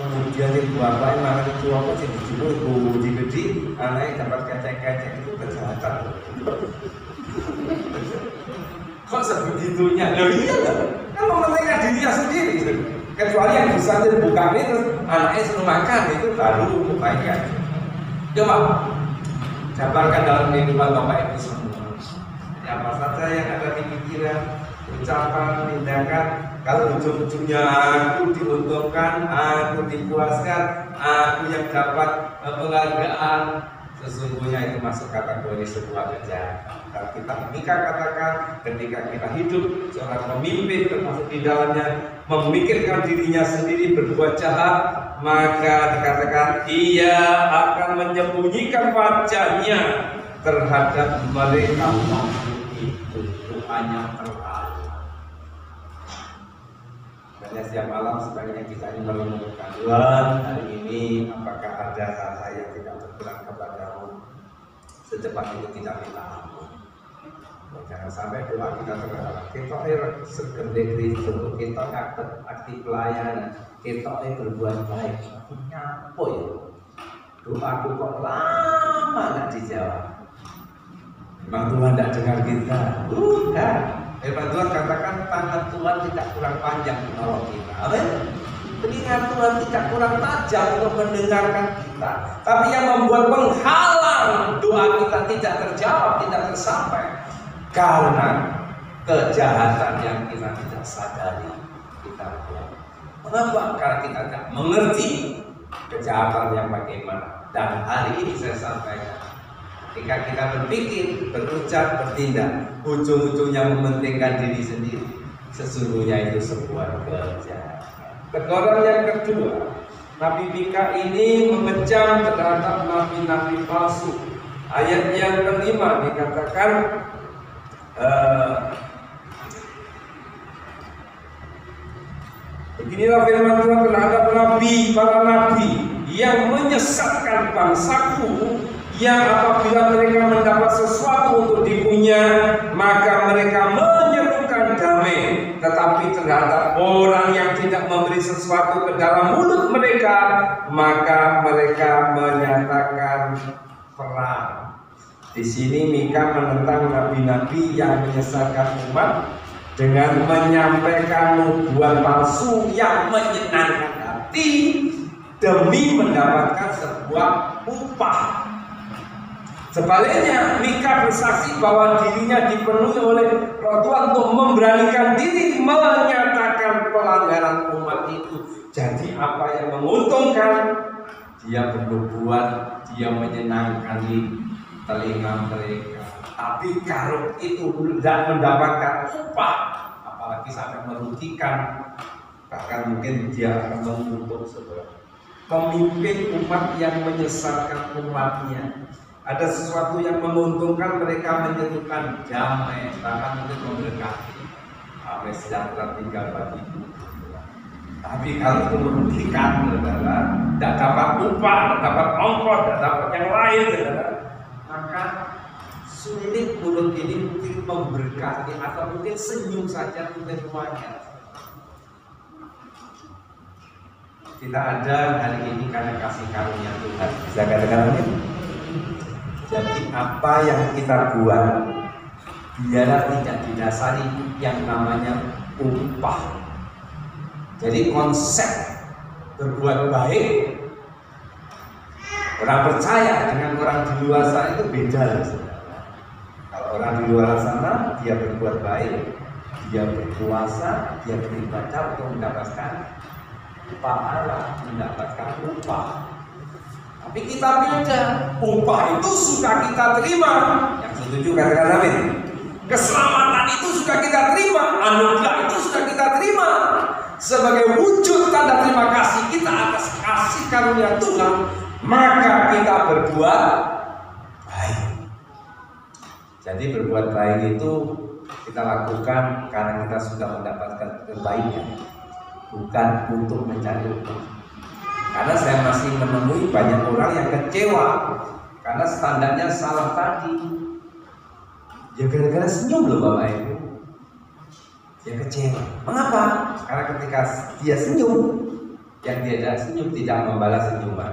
Kemudian ibu bapak yang makan itu apa sih dijubur gede, anaknya dapat kecek-kecek, itu kejahatan. Kok sebegitunya? Loh iya loh, kan mementingkan dirinya sendiri. Kecuali yang bisa bukan itu, anaknya suruh makan, itu baru kebaikan. Coba jabarkan dalam kehidupan Bapak Ibu semua. Apa saja yang ada di pikiran, ucapan, tindakan, kalau ujung-ujungnya aku diuntungkan, aku dipuaskan, aku yang dapat penghargaan, sesungguhnya itu masuk kategori sebuah kejahatan. Kalau kita menikah katakan, ketika kita hidup seorang pemimpin termasuk di dalamnya memikirkan dirinya sendiri berbuat jahat, maka dikatakan ia akan menyembunyikan wajahnya terhadap mereka itu hanya terlalu. Karena setiap malam sebaiknya kita ini merenungkan, Tuhan hari ini apakah ada hal-hal yang tidak berkenan kepadamu, secepat itu kita minta ampun. Jangan sampai doa kita terhalang. Kita segede Kristus, kita aktif pelayanan, kita berbuat baik. Nyapa ya? Doaku kok lama nggak dijawab. Memang Tuhan tidak dengar kita. Bukan. Firman Tuhan katakan tangan Tuhan tidak kurang panjang menolong kita. Amin. Telinga Tuhan tidak kurang tajam untuk mendengarkan kita. Tapi yang membuat penghalang doa kita tidak terjawab, tidak tersampai, karena kejahatan yang kita tidak sadari kita buat. Mengapa? Karena kita tidak mengerti kejahatan yang bagaimana. Dan hari ini saya sampaikan, ketika kita berpikir, berucap, bertindak, ujung-ujungnya mementingkan diri sendiri, sesungguhnya itu sebuah kejahatan. Teguran yang kedua, Nabi Mika ini mengecam terhadap nabi-nabi palsu. Ayat yang kelima dikatakan, beginilah firman Tuhan terhadap para nabi yang menyesatkan bangsaku, yang apabila mereka mendapat sesuatu untuk dipunya, maka mereka menyerukan damai. Tetapi terhadap orang yang tidak memberi sesuatu ke dalam mulut mereka, maka mereka menyatakan perang. Di sini Mika menentang nabi-nabi yang menyesatkan umat dengan menyampaikan nubuat palsu yang menyenangkan hati demi mendapatkan sebuah upah. Sebaliknya, Mika bersaksi bahwa dirinya dipenuhi oleh Roh Tuhan untuk memberanikan diri menyatakan pelanggaran umat itu. Jadi apa yang menguntungkan, dia bernubuat, dia menyenangkan di telinga mereka. Tapi kalau itu tidak mendapatkan upah, apalagi sampai merugikan, bahkan mungkin dia akan mengutuk sebuah pemimpin umat yang menyesatkan umatnya. Ada sesuatu yang menguntungkan, mereka menyerukan damai, bahkan mungkin memberkati. Damai sejahtera tinggal bagimu. Tapi kalau itu merugikan, saudara, tidak dapat upah, tidak dapat ongkos, tidak dapat yang lain, saudara, maka sulit mulut ini mungkin memberkati atau mungkin senyum saja mungkin semuanya. Kita ada hari ini karena kasih karunia Tuhan. Bisa katakan amin? Jadi apa yang kita buat biarlah tidak didasari yang namanya upah. Jadi konsep berbuat baik, orang percaya dengan orang di luar sana itu beda. Kalau orang di luar sana dia berbuat baik, dia berpuasa, dia beribadah untuk mendapatkan pahala, mendapatkan upah. Tapi kita beda, upah itu sudah kita terima. Yang setuju katakan amin. Keselamatan itu sudah kita terima, anugerah itu sudah kita terima. Sebagai wujud tanda terima kasih kita atas kasih karunia Tuhan, maka kita berbuat baik. Jadi berbuat baik itu kita lakukan karena kita sudah mendapatkan kebaikan, bukan untuk mencari upah. Karena saya masih menemui banyak orang yang kecewa karena standarnya salah tadi. Ya gara-gara senyum loh Bapak Ibu. Dia kecewa. Mengapa? Karena ketika dia senyum, yang dia tidak senyum tidak membalas senyuman.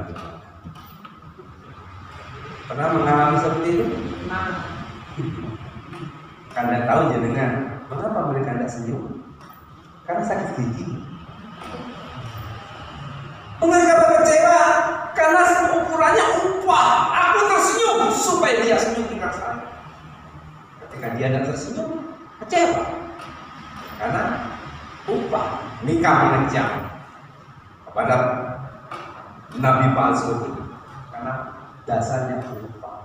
Pernah mengalami seperti itu? Karena tahu jenengan, mengapa mereka tidak senyum? Karena sakit gigi. Mengapa kecewa? Karena ukurannya upah. Aku tersenyum supaya dia senyum dengan saya. Ketika dia tidak tersenyum, kecewa. Karena upah. Mika mengecam kepada nabi palsu itu karena dasarnya upah.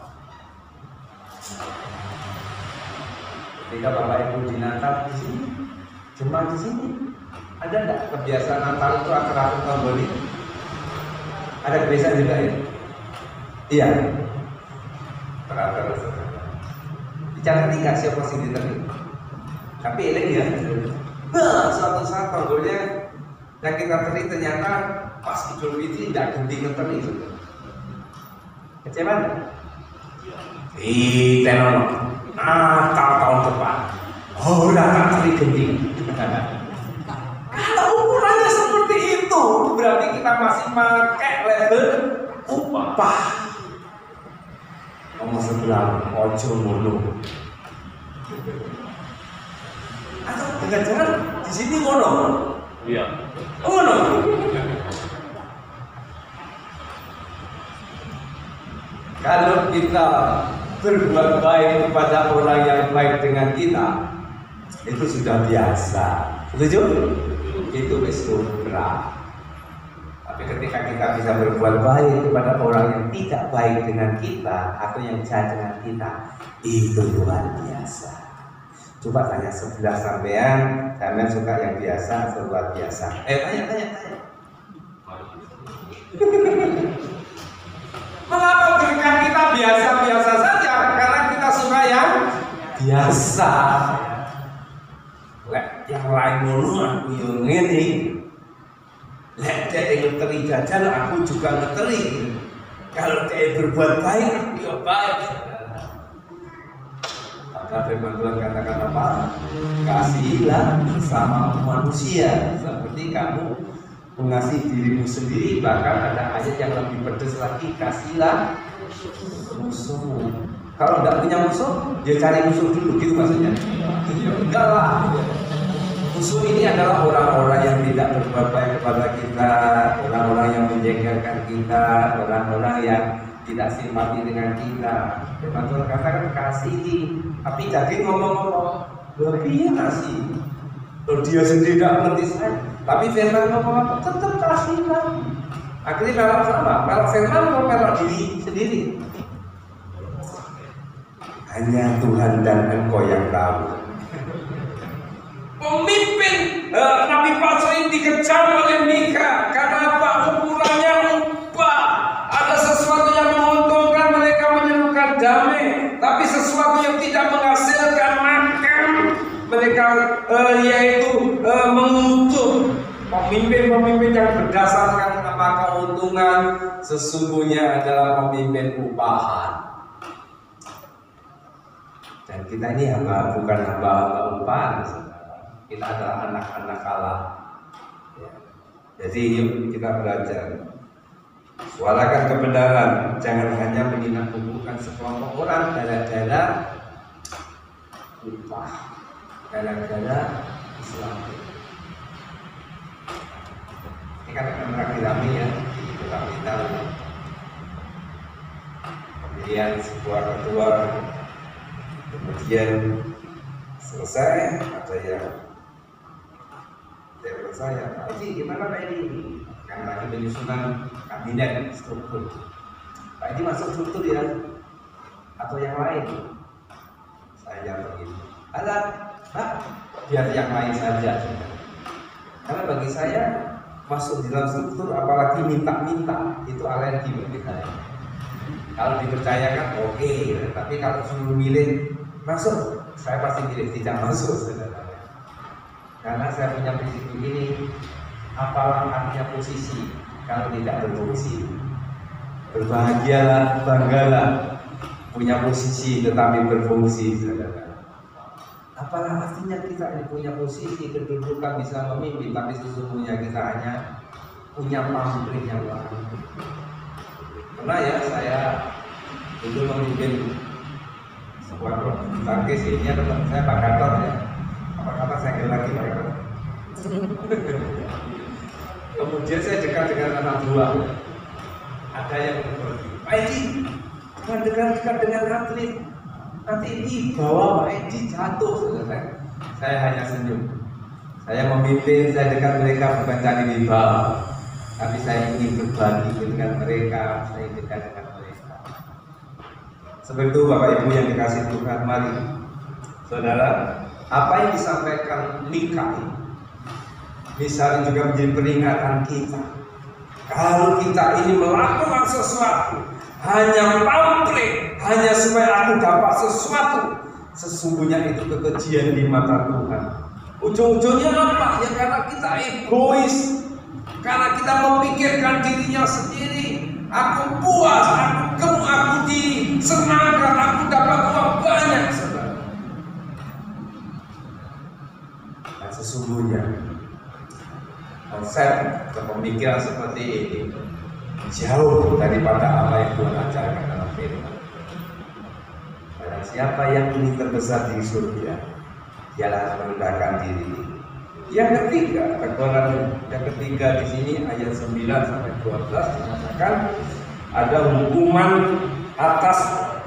Ketika Bapak Ibu di Natal di sini, cuma di sini, ada tidak kebiasaan Natal itu akhir-akhir tahun ini? Ada kebiasaan juga ya? Iya. Terakhir bicara tidak siapa sih diterima. Tapi ini ya, suatu saat tanggulnya yang kita teri ternyata pas Idul Fitri tidak gending teri. Kecewa? di tenor tahun depan udah tak tergenting. Kalau ukurannya seperti itu, berarti kita masih pakai level upah. Nomor sebelah ojo mulu. Atau jangan-jangan di sini ngono? Iya. Ngono. Kalau kita berbuat baik kepada orang yang baik dengan kita, itu sudah biasa. Setuju? Itu wis lumrah. Tapi ketika kita bisa berbuat baik kepada orang yang tidak baik dengan kita atau yang jahat dengan kita, itu luar biasa. Coba tanya sebelah sampean, sampean suka yang biasa atau luar biasa? Tanya. Mengapa berikan kita biasa-biasa saja? Karena kita suka yang biasa. Lek yang lain ngono aku yo ngene. Lek dia ngeteri jajan aku juga ngeteri. Kalau dia berbuat baik aku yo baik. Maka firman Tuhan katakan apa? Kasihilah sama manusia seperti kamu mengasihi dirimu sendiri. Bahkan ada ayat yang lebih pedas lagi, kasihilah musuhmu. Kalau tidak punya musuh, dia cari musuh dulu, gitu maksudnya. Ya enggak lah. Musuh ini adalah orang-orang yang tidak berbuat baik kepada kita, orang-orang yang menjengkelkan kita, orang-orang yang tidak simpati dengan kita. Firman Tuhan katakan kasihi, tapi jadi ngomong-ngomong lebih kasih. Kalau dia sendiri tidak mengerti saya, tapi firman ngomong tetap kasihlah. Akhirnya melok sama, melok firman atau melok diri sendiri. Hanya Tuhan dan Engkau yang tahu. Pemimpin Nabi palsu ini dikecam oleh Mika. Karena apa? Ukurannya upah. Ada sesuatu yang menguntungkan, mereka menyerukan damai. Tapi sesuatu yang tidak menghasilkan makan, mereka yaitu mengutuk. Pemimpin-pemimpin yang berdasarkan apa keuntungan sesungguhnya adalah pemimpin upahan. Dan kita ini bukan hamba-hamba upahan, kita adalah anak-anak Allah. Ya. Jadi yuk kita belajar, suarakan kebenaran, jangan hanya meninabubukan sekelompok orang gara-gara upah, gara-gara Islam. Ini kan rame ya, di kapital. Pemilihan sebuah ketua, kemudian selesai ada yang telepon saya, Pak Edi gimana Pak Edi? Kan lagi penyusunan kabinet struktur. Pak Edi masuk struktur ya? Atau yang lain? Saya jawab begini, biar yang lain saja. Karena bagi saya masuk di dalam struktur apalagi minta-minta itu alergi bagi saya. Kalau dipercayakan oke, tapi kalau suruh milih masuk, saya pasti pilih tidak masuk, saudara. Karena saya punya prinsip begini, apalah artinya posisi kalau tidak berfungsi. Berbahagialah, banggalah punya posisi tetapi berfungsi, saudara. Apalah artinya kita ini punya posisi kedudukan bisa memimpin, tapi sesungguhnya kita hanya punya pamrih yang lain. Pernah ya saya dulu memimpin sebuah tangkis ini teman saya Pak Gatot ya. Pak Gatot saya kenal lagi Pak Gatot. Kemudian saya dekat dengan anak buah. Ada yang pergi, Pak Edi, jangan dekat-dekat dengan atlet. Nanti ini bawa Pak Edi jatuh. Saya hanya senyum. Saya memimpin, saya dekat mereka bukan cari rival, tapi saya ingin berbagi dengan mereka, saya dekat dengan mereka. Seperti itu Bapak Ibu yang dikasih Tuhan, mari saudara, apa yang disampaikan Mika ini misalnya juga menjadi peringatan kita. Kalau kita ini melakukan sesuatu hanya pamrih, hanya supaya aku dapat sesuatu, sesungguhnya itu kekejian di mata Tuhan. Ujung-ujungnya apa? Ya karena kita egois, karena kita memikirkan dirinya sendiri. aku puas, aku disenangkan, aku dapat uang banyak, saudara. Dan sesungguhnya konsep atau pemikiran seperti ini jauh daripada apa yang Tuhan ajarkan dalam firman. Barang siapa yang ingin terbesar di surga, ialah harus merendahkan diri. Yang ketiga, teguran yang ketiga di sini ayat 9 sampai 12 dikatakan ada hukuman atas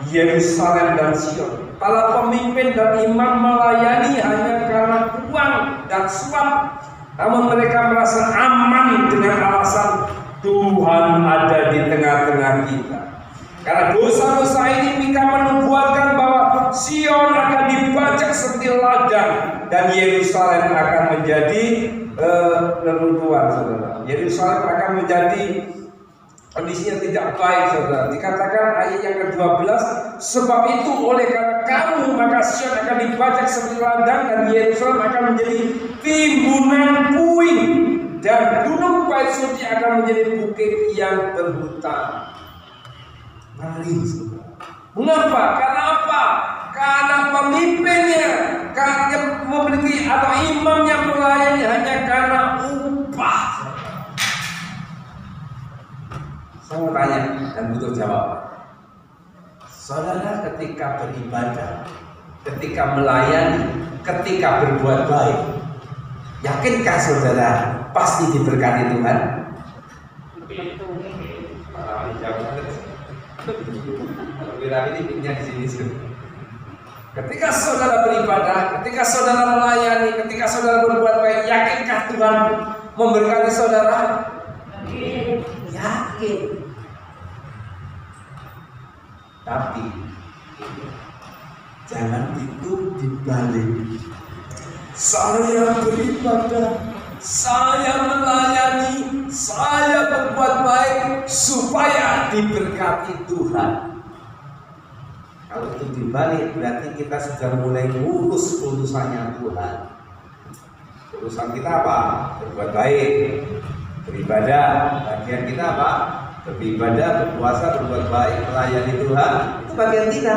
Yerusalem dan Sion. Para pemimpin dan imam melayani hanya karena uang dan suap, namun mereka merasa aman dengan alasan Tuhan ada di tengah-tengah kita. Karena dosa-dosa ini Mika menubuatkan bahwa Sion akan dibajak seperti ladang dan Yerusalem akan menjadi reruntuhan, saudara. Yerusalem akan menjadi kondisinya tidak baik, saudara. Dikatakan ayat yang ke-12, sebab itu oleh karena kamu maka Sion akan dibajak seperti ladang dan Yerusalem akan menjadi timbunan puing dan gunung Bait Suci akan menjadi bukit yang berhutan. Ngeri, saudara. Mengapa? Karena apa? Karena pemimpinnya memiliki atau imam yang melayani hanya karena upah. Saya mau tanya dan butuh jawaban. Saudara ketika beribadah, ketika melayani, ketika berbuat baik, yakinkah saudara pasti diberkati Tuhan? Ini pindah di sini. Ketika saudara beribadah, ketika saudara melayani, ketika saudara berbuat baik, yakinkah Tuhan memberkati saudara? Yakin. Tapi jangan itu dibalik. Saya beribadah, saya melayani, saya berbuat baik supaya diberkati Tuhan. Kalau itu dibalik, berarti kita sudah mulai ngurus urusannya Tuhan. Urusan kita apa? Berbuat baik, beribadah. Bagian kita apa? Beribadah, berpuasa, berbuat baik, melayani Tuhan. Itu bagian kita.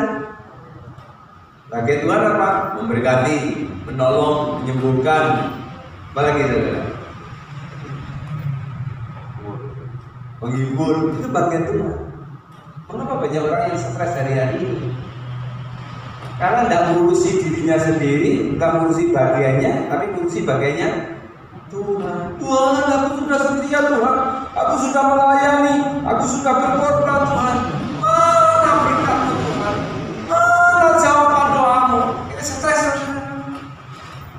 Bagian Tuhan apa? Memberkati, menolong, menyembuhkan. Apalagi saudara? Menghibur. Itu bagian Tuhan. Mengapa banyak orang yang stres hari-hari ini? Karena tidak mengurusi dirinya sendiri, tidak mengurusi bagiannya, tapi mengurusi bagiannya Tuhan. Tuhan, aku sudah setia Tuhan, aku sudah melayani, aku sudah berkorban Tuhan. Mana berkatmu Tuhan? Mana jawaban doamu? Ini stres.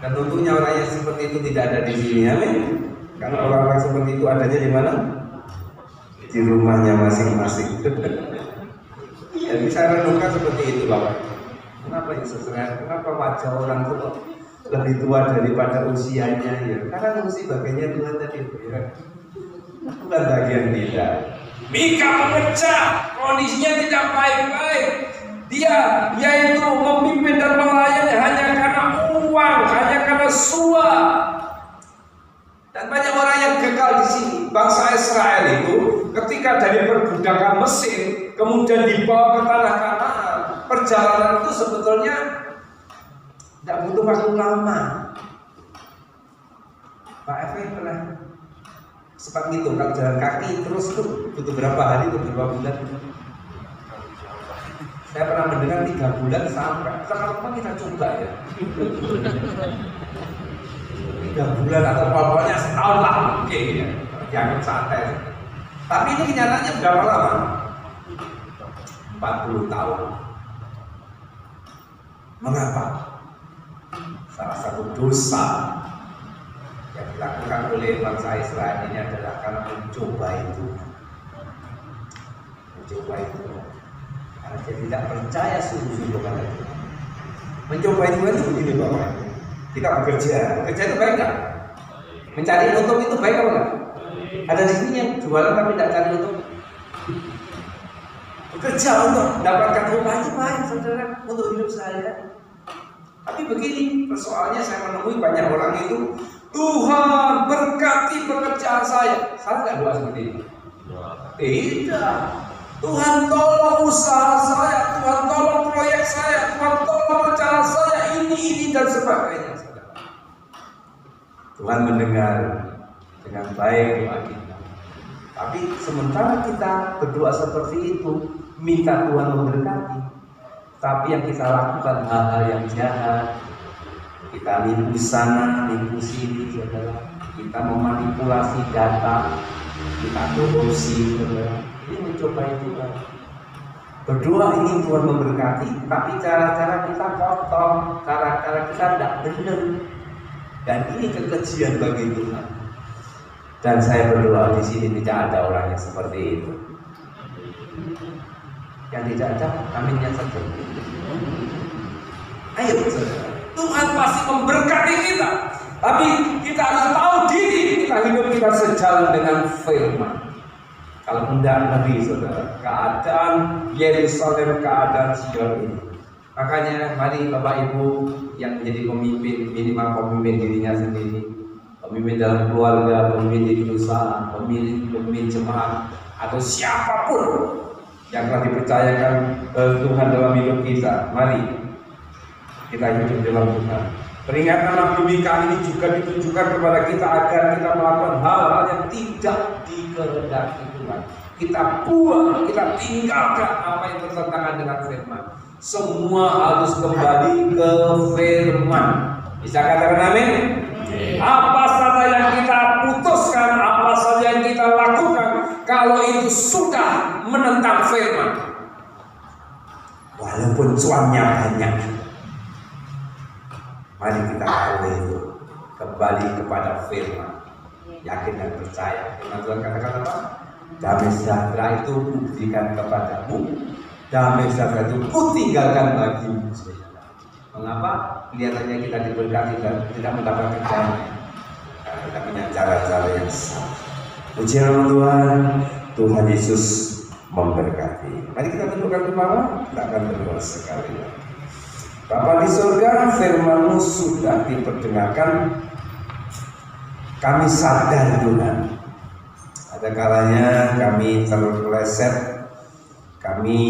Dan tentunya orang yang seperti itu tidak ada di sini, amin. Karena orang-orang seperti itu adanya di mana? Di rumahnya masing-masing. Iya, bisa renungkan seperti itu, Bapak. Kenapa Yesus? Kenapa wajah orang itu lebih tua daripada usianya? Ya, karena usia bagiannya Tuhan tadi, ya. Bukan bagian kita. Mika memecah, kondisinya tidak baik-baik. Dia yaitu memimpin dan melayani hanya karena uang, hanya karena suap. Dan banyak orang yang gagal di sini. Bangsa Israel itu ketika dari perbudakan Mesir kemudian dibawa ke tanah Kanaan, perjalanan itu sebetulnya tidak butuh waktu lama. Pak Efe pernah sempat ngitung kalau jalan kaki terus tuh butuh berapa hari atau berapa bulan? Saya pernah mendengar 3 bulan sampai. Sekarang kita coba ya. 3 bulan atau pokoknya setahun lah mungkin ya. Jangan santai. Tapi ini kenyataannya berapa lama? 40 tahun. Mengapa? Salah satu dosa yang dilakukan oleh bangsa Israel ini adalah karena mencoba itu. Karena dia tidak percaya sungguh-sungguh pada itu. Mencoba itu begini Bapak. Kita bekerja itu baik nggak? Mencari untung itu baik apa enggak? Ada di sini yang jualan tapi tidak cari untung. Bekerja untuk mendapatkan upah itu baik, saudara, untuk hidup saya. Tapi begini, persoalannya saya menemui banyak orang itu, Tuhan berkati pekerjaan saya. Salah nggak doa seperti ini? Tidak. Tuhan tolong usaha saya, Tuhan tolong proyek saya, Tuhan tolong rencana saya, ini dan sebagainya. Tuhan mendengar dengan baik doa kita. Tapi sementara kita berdoa seperti itu, minta Tuhan memberkati, tapi yang kita lakukan hal-hal yang jahat, kita nipu sana, nipu sini, saudara. Kita memanipulasi data, kita korupsi, saudara. Ini mencobai Tuhan. Berdoa ingin Tuhan memberkati, tapi cara-cara kita kotor, cara-cara kita tidak benar. Dan ini kekejian bagi Tuhan. Dan saya berdoa di sini tidak ada orang yang seperti itu. Yang tidak ada, aminnya saja. Ayo, saudara. Tuhan pasti memberkati kita, tapi kita harus tahu diri kita hidup kita sejalan dengan firman. Kalau tidak lebih, saudara, keadaan Yerusalem, keadaan Sion ini. Makanya mari Bapak Ibu yang menjadi pemimpin, minimal pemimpin dirinya sendiri, pemimpin dalam keluarga, pemimpin di perusahaan, pemimpin jemaat, atau siapapun yang telah dipercayakan Tuhan dalam hidup kita. Mari kita hidup dalam Tuhan. Peringatan bumi kali ini juga ditunjukkan kepada kita agar kita melakukan hal-hal yang tidak dikehendaki Tuhan. Kita buang, kita tinggalkan apa yang bertentangan dengan firman. Semua harus kembali ke firman. Bisa katakan amin? Apa saja yang kita putuskan, apa saja yang kita lakukan, kalau itu sudah menentang firman, walaupun cuannya banyak, mari kita tahu itu, kembali kepada firman, yakin dan percaya. Firman Tuhan katakan apa? Damai sejahtera itu kuberikan kepadamu, damai sejahtera itu kutinggalkan bagimu. Mengapa? Kelihatannya kita diberkati dan tidak mendapatkan damai, karena kita punya cara-cara yang salah. Puji nama Tuhan, Tuhan Yesus memberkati. Mari kita tundukkan kepala, kita akan berdoa sekali lagi. Bapa di surga, firman-Mu sudah diperdengarkan. Kami sadar Tuhan, ada kalanya kami terpeleset, kami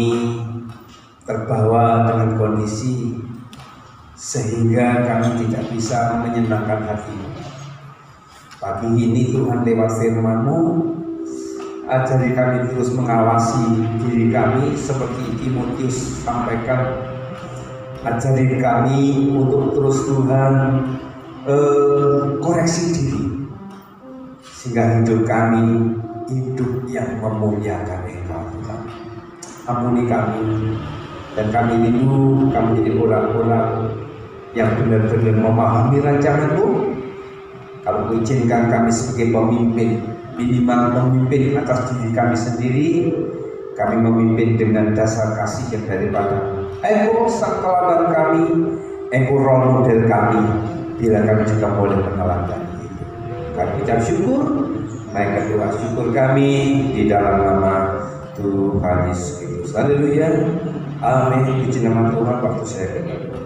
terbawa dengan kondisi sehingga kami tidak bisa menyenangkan hati-Mu. Pagi ini Tuhan lewat firman-Mu, ajari kami terus mengawasi diri kami seperti Timotius sampaikan. Ajari kami untuk terus Tuhan koreksi diri, sehingga hidup kami hidup yang memuliakan Engkau Tuhan. Ampuni kami, dan kami rindu kami menjadi orang-orang yang benar-benar memahami rancangan-Mu. Kalau Kau izinkan kami sebagai pemimpin, minimal memimpin atas diri kami sendiri, kami memimpin dengan dasar kasih yang daripada Engkau sang teladan kami, Engkau role model kami, bila kami juga boleh meneladani itu. Kami ucap syukur, naikkan doa syukur kami di dalam nama Tuhan Yesus Kristus. Haleluya, amin. Puji nama Tuhan. Waktu saya berdoa.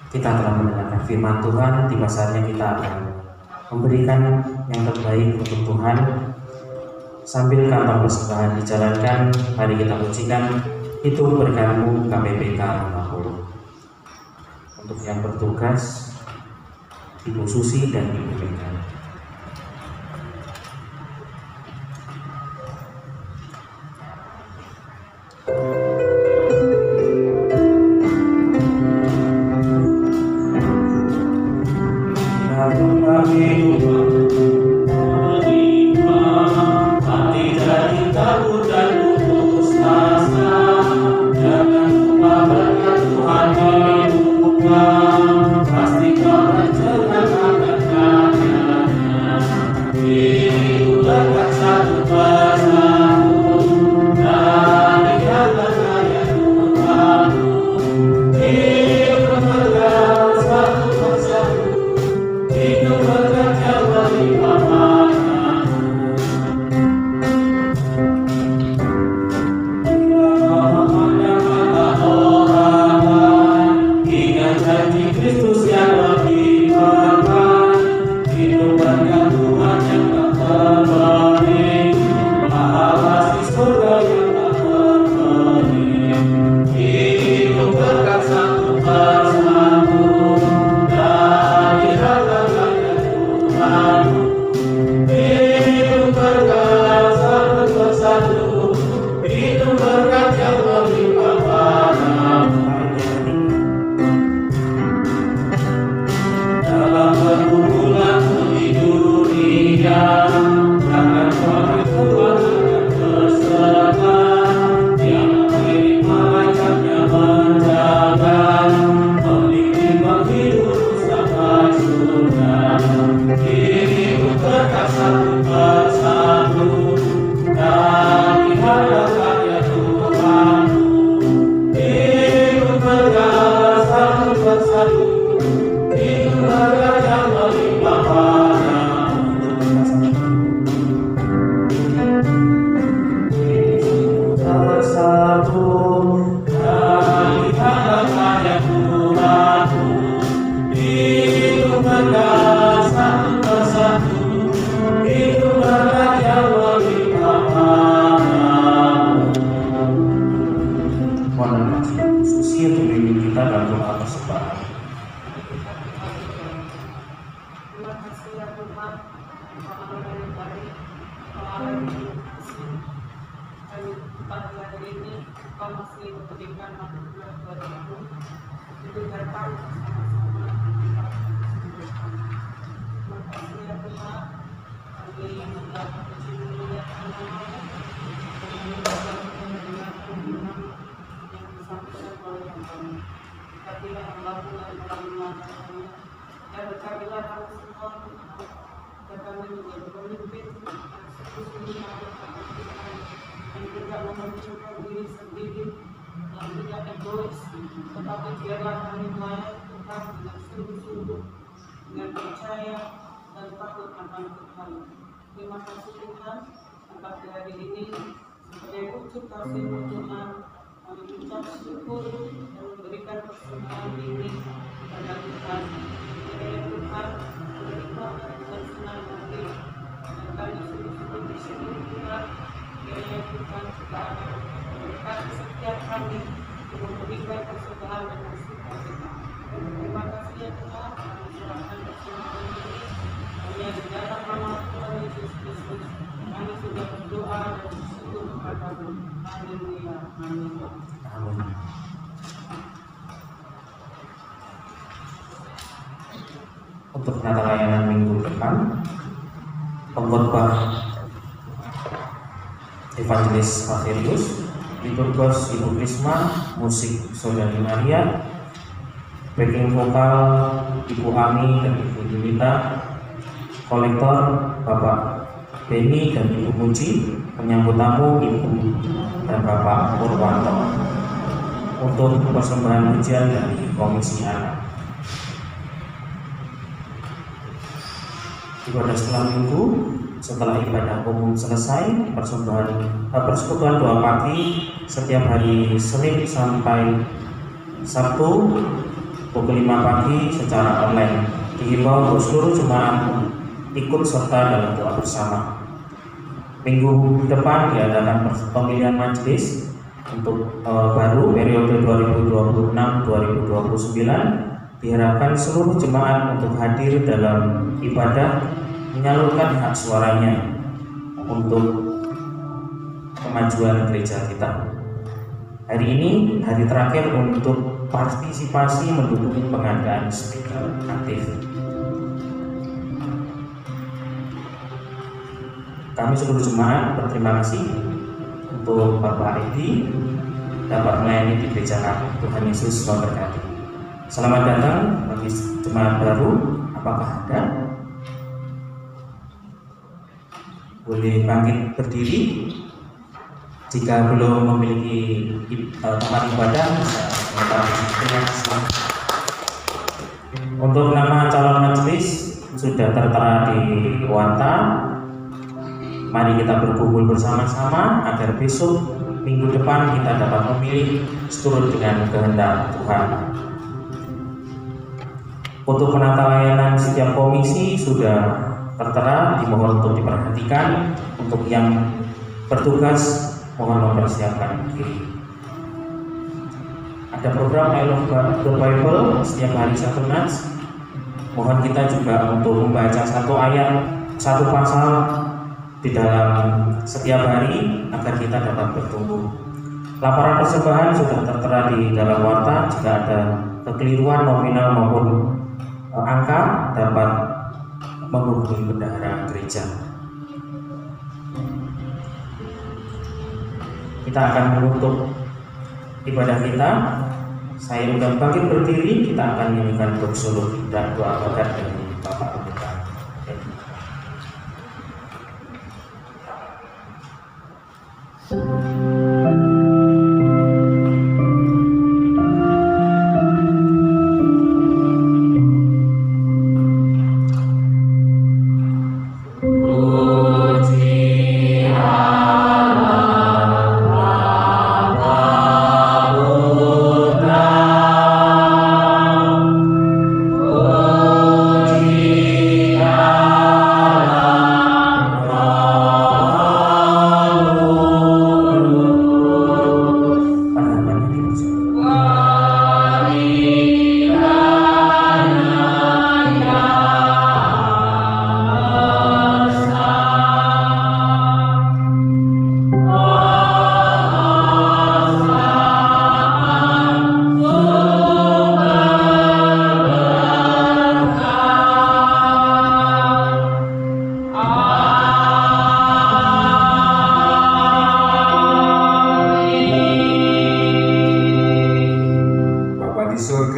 Kita telah mendengarkan firman Tuhan, tiba saatnya kita akan memberikan yang terbaik untuk Tuhan. Sambil kantong persembahan dijalankan, mari kita pujikan Hitung Berkat-Mu KPPK 50. Untuk yang bertugas, Ibu Susi dan Ibu Mega. Pasti kau berjalan persembahan. Terima kasih ya Tuhan, Tuhan yang baik, Tuhan yang kasih. Kami pada hari ini Kau masih memberikan anugerah kepada kami. Itu datang bersama-sama. Terima kasih ya Tuhan. Kami mendapat kemuliaan nama-Mu. Kami mendapat mendengarkan firman yang disampaikan oleh kami. Berkatilah Allah dalam mengajarkannya. Dan berkatilah kami semua dan kami menjadi pemimpin sesungguhnya yang tidak mementingkan diri sendiri, yang tidak egois, tetapi biarlah kami melayani Tuhan dengan sungguh-sungguh, dengan percaya dan takut akan Tuhan. Terima kasih Tuhan atas hari ini sebagai wujud kasih-Mu Tuhan. Kami ucap syukur dan memberikan persembahan ini kepada Tuhan. Kiranya Tuhan menerima dan senang hati dan kami sungguh-sungguh bersyukur Tuhan. Kiranya Tuhan juga memberkati setiap kami untuk memberikan persembahan dengan sukacita. Terima kasih ya Tuhan. Kami serahkan persembahan ini hanya di dalam nama Tuhan Yesus Kristus. Kami sudah berdoa dan bersyukur kepada-Mu. Haleluya. Amin. Amin. Untuk penata layanan minggu depan, pengkhotbah Evangelis Valerius, liturgos Ibu Krisma, musik Saudari Maria, backing vokal Ibu Ami dan Ibu Julita, kolektor Bapak Beni dan Ibu Muji, penyambut tamu Ibu dan Bapak Purwanto. Untuk persembahan ujian dari Komisi Anak. Ibadah setelah minggu, setelah ibadah umum selesai, persekutuan doa pagi setiap hari Senin sampai Sabtu pukul 5 pagi secara online. Dihimbau untuk seluruh jemaat ikut serta dalam doa bersama. Minggu depan diadakan pemilihan majelis untuk baru periode 2026-2029. Diharapkan seluruh jemaat untuk hadir dalam ibadah, menyalurkan hak suaranya untuk kemajuan gereja kita. Hari ini hari terakhir untuk partisipasi mendukung pengadaan speaker aktif. Kami seluruh jemaat berterima kasih untuk Bapak Edi dapat melayani di gereja kami. Tuhan Yesus memberkati. Selamat datang bagi jemaat baru. Apakah ada? Boleh bangkit berdiri. Jika belum memiliki tempat ibadah, terima kasih. Untuk nama calon majelis sudah tertera di warta. Mari kita berkumpul bersama-sama agar besok minggu depan kita dapat memilih seturut dengan kehendak Tuhan. Untuk penata layanan setiap komisi sudah tertera, dimohon untuk diperhatikan. Untuk yang bertugas mohon mempersiapkan diri. Ada program I Love the Bible setiap hari satu nats. Mohon kita juga untuk membaca satu ayat, satu pasal di dalam setiap hari agar kita dapat bertumbuh. Laporan persembahan sudah tertera di dalam warta. Jika ada kekeliruan nominal maupun angka dapat menghubungi bendahara gereja. Kita akan menutup ibadah kita. Saya sudah bangkit berdiri. Kita akan nyanyikan doksologi dan doa berkat dari Bapak Pendeta. Puji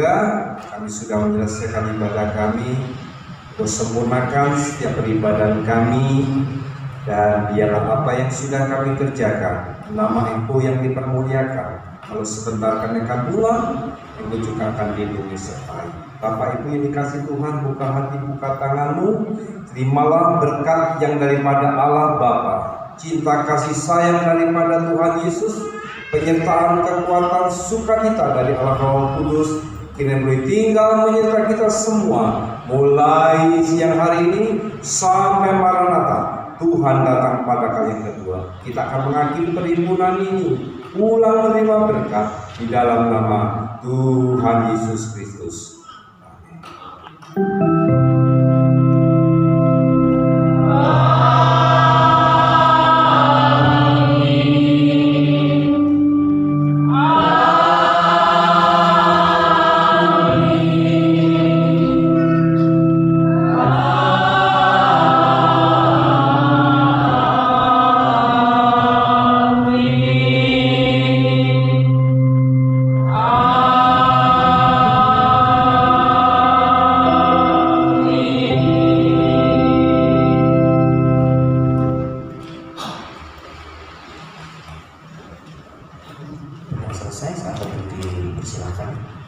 surga, kami sudah menyelesaikan ibadah kami, sempurnakan setiap peribadahan kami, dan biarlah apa yang sudah kami kerjakan, nama Engkau yang dipermuliakan. Kalau sebentar kami akan pulang, Engkau juga akan lindungi sertai. Bapak Ibu yang dikasih Tuhan, buka hati, buka tanganmu, terimalah berkat yang daripada Allah Bapa, cinta kasih sayang daripada Tuhan Yesus, penyertaan kekuatan sukacita dari Allah Roh Kudus, kini boleh tinggal menyertai kita semua, mulai siang hari ini sampai Maranatha, Tuhan datang pada kali yang kedua. Kita akan mengakhiri perhimpunan ini, pulang menerima berkat di dalam nama Tuhan Yesus Kristus. Selesai, saat berdiri dipersilakan.